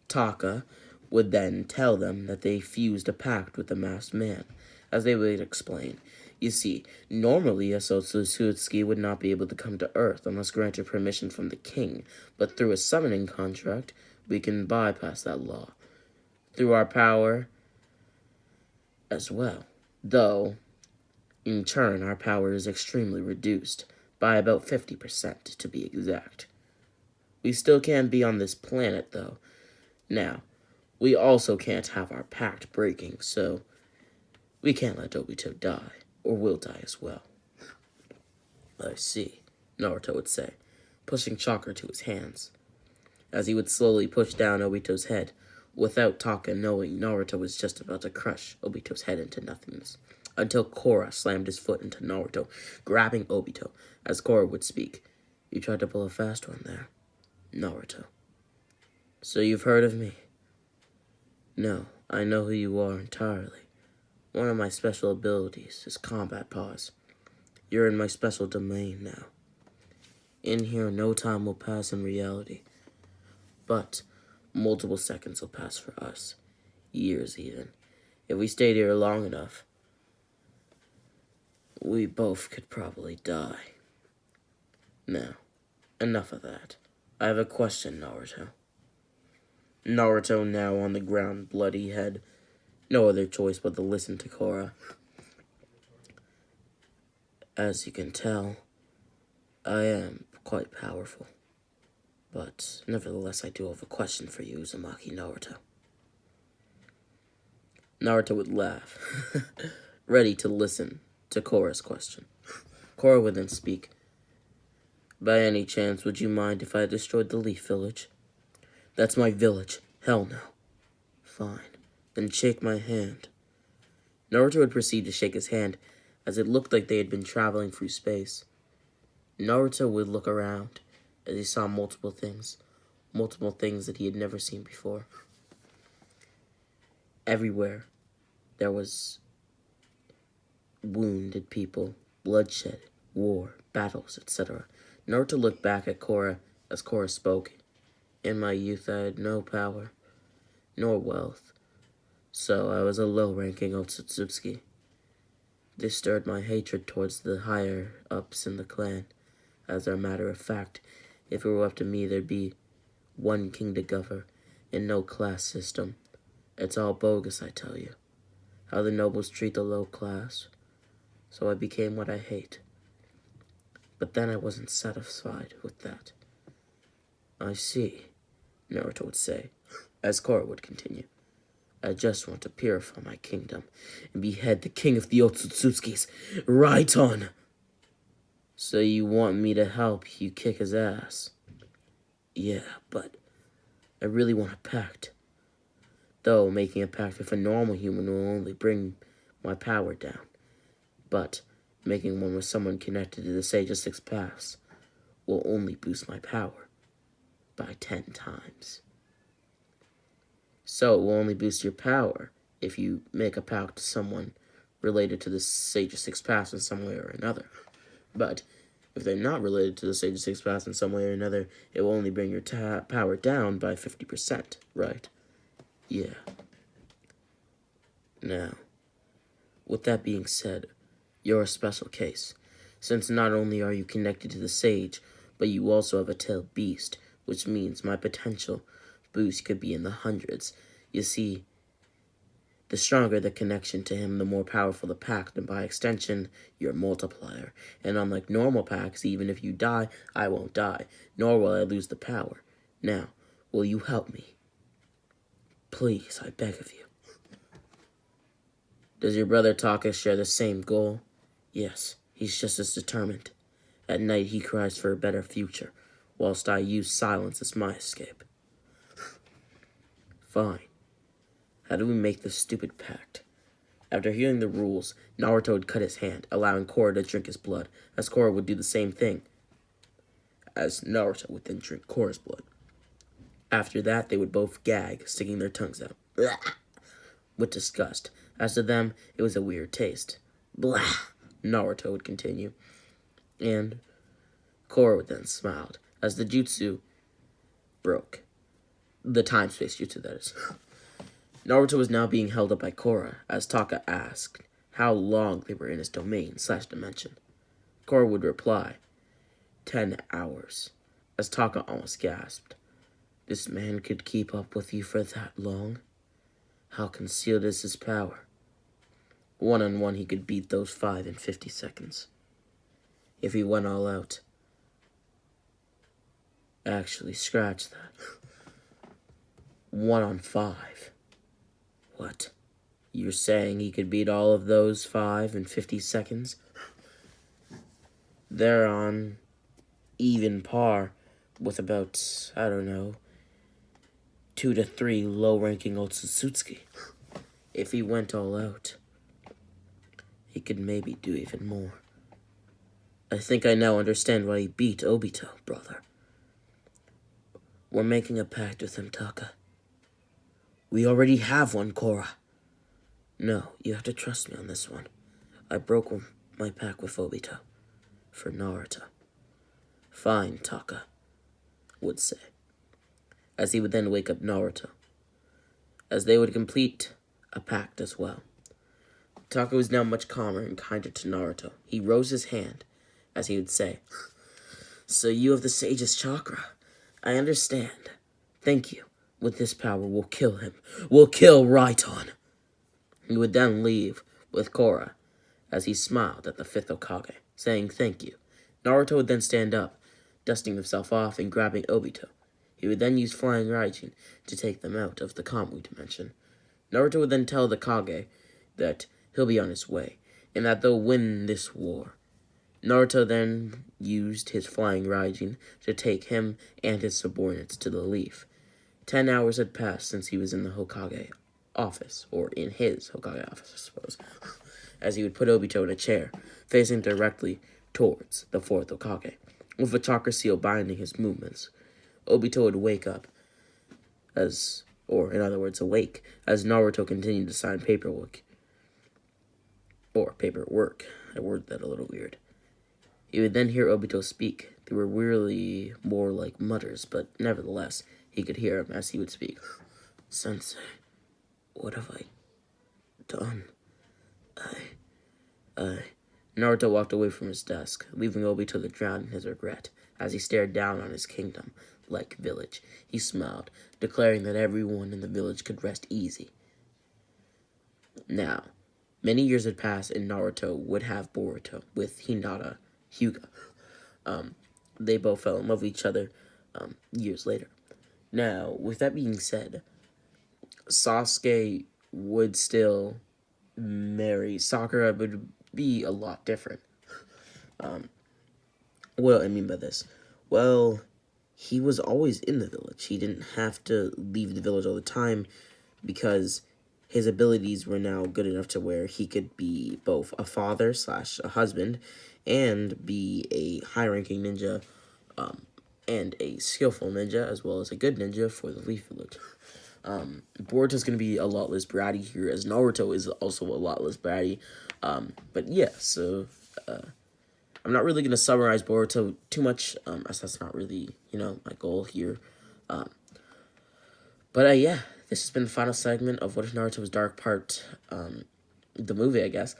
Taka would then tell them that they fused a pact with the masked man, as they would explain. You see, normally a Otsutsuki would not be able to come to Earth unless granted permission from the king, but through a summoning contract, we can bypass that law. Through our power as well, though, in turn, our power is extremely reduced, by about 50% to be exact. We still can be on this planet, though. Now, we also can't have our pact breaking, so we can't let Obito die, or we'll die as well. I see, Naruto would say, pushing chakra to his hands, as he would slowly push down Obito's head, without Taka knowing Naruto was just about to crush Obito's head into nothingness, until Korra slammed his foot into Naruto, grabbing Obito, as Korra would speak. You tried to pull a fast one there, Naruto. So you've heard of me? No, I know who you are entirely. One of my special abilities is combat pause. You're in my special domain now. In here, no time will pass in reality, but multiple seconds will pass for us. Years, even. If we stayed here long enough, we both could probably die. Now, enough of that. I have a question, Naruto. Naruto, now on the ground, bloody head. No other choice but to listen to Korra. As you can tell, I am quite powerful. But nevertheless, I do have a question for you, Uzumaki Naruto. Naruto would laugh, ready to listen to Korra's question. Korra would then speak. By any chance, would you mind if I destroyed the Leaf Village? That's my village. Hell no. Fine. Then shake my hand. Naruto would proceed to shake his hand, as it looked like they had been traveling through space. Naruto would look around, as he saw multiple things that he had never seen before. Everywhere, there was wounded people, bloodshed, war, battles, etc. Naruto looked back at Korra as Korra spoke. In my youth, I had no power, nor wealth, so I was a low-ranking Otsutsuki. This stirred my hatred towards the higher-ups in the clan. As a matter of fact, if it were up to me, there'd be one king to govern, and no class system. It's all bogus, I tell you. How the nobles treat the low class. So I became what I hate. But then I wasn't satisfied with that. I see, Naruto would say, as Korra would continue. I just want to purify my kingdom and behead the king of the Otsutsukis. Right on! So you want me to help you kick his ass? Yeah, but I really want a pact. Though making a pact with a normal human will only bring my power down. But making one with someone connected to the Sage of Six Paths will only boost my power by 10 times. So it will only boost your power if you make a pact to someone related to the Sage of Six Paths in some way or another. But if they're not related to the Sage of Six Paths in some way or another, it will only bring your power down by 50%, right? Yeah. Now, with that being said, you're a special case, since not only are you connected to the Sage, but you also have a tailed beast, which means my potential boost could be in the hundreds. You see, the stronger the connection to him, the more powerful the pact, and by extension, your multiplier. And unlike normal pacts, even if you die, I won't die, nor will I lose the power. Now, will you help me? Please, I beg of you. Does your brother Taka share the same goal? Yes, he's just as determined. At night he cries for a better future, whilst I use silence as my escape. Fine. How do we make this stupid pact? After hearing the rules, Naruto would cut his hand, allowing Korra to drink his blood, as Korra would do the same thing, as Naruto would then drink Korra's blood. After that, they would both gag, sticking their tongues out, with disgust. As to them, it was a weird taste. Blah, Naruto would continue, and Korra would then smiled, as the jutsu broke. The time-space jutsu, that is. Naruto was now being held up by Korra, as Taka asked how long they were in his domain/dimension. Korra would reply, 10 hours, as Taka almost gasped. This man could keep up with you for that long? How concealed is his power? One-on-one, he could beat those 5 in 50 seconds. If he went all out. Actually, scratch that. 1-on-5. What? You're saying he could beat all of those 5 in 50 seconds? They're on even par with about, I don't know, 2 to 3 low-ranking Otsutsuki. If he went all out, he could maybe do even more. I think I now understand why he beat Obito, brother. We're making a pact with him, Taka. We already have one, Korra. No, you have to trust me on this one. I broke my pact with Obito. For Naruto. Fine, Taka would say, as he would then wake up Naruto, as they would complete a pact as well. Taka was now much calmer and kinder to Naruto. He rose his hand, as he would say, So you have the Sage's chakra. I understand. Thank you. With this power, we'll kill him. We'll kill Raiton. He would then leave with Korra, as he smiled at the 5th Hokage, saying thank you. Naruto would then stand up, dusting himself off and grabbing Obito. He would then use Flying Raijin to take them out of the Kamui dimension. Naruto would then tell the Kage that he'll be on his way, and that they'll win this war. Naruto then used his Flying Raijin to take him and his subordinates to the Leaf. 10 hours had passed since he was in the Hokage office, or in his Hokage office, I suppose, as he would put Obito in a chair, facing directly towards the 4th Hokage, with a chakra seal binding his movements. Obito would wake up awake, as Naruto continued to sign paperwork. I worded that a little weird. He would then hear Obito speak. They were really more like mutters, but nevertheless, he could hear him as he would speak. Sensei, what have I done? Naruto walked away from his desk, leaving Obito to drown in his regret. As he stared down on his kingdom-like village, he smiled, declaring that everyone in the village could rest easy. Now, many years had passed, and Naruto would have Boruto with Hinata Hyuga. They both fell in love with each other years later. Now, with that being said, Sasuke would still marry Sakura, but would be a lot different. What do I mean by this? Well, he was always in the village. He didn't have to leave the village all the time because his abilities were now good enough to where he could be both a father / a husband and be a high-ranking ninja and a skillful ninja as well as a good ninja for the Leaf Village. Boruto's gonna be a lot less bratty here, as Naruto is also a lot less bratty. But yeah, so I'm not really gonna summarize Boruto too much, as that's not really my goal here. But yeah, this has been the final segment of What If Naruto's Dark Part, the movie, I guess.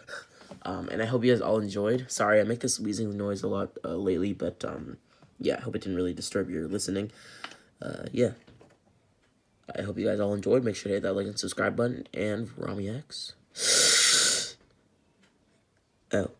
And I hope you guys all enjoyed. Sorry, I make this wheezing noise a lot lately, but yeah, I hope it didn't really disturb your listening. Yeah, I hope you guys all enjoyed. Make sure to hit that like and subscribe button, and Rami X. Oh.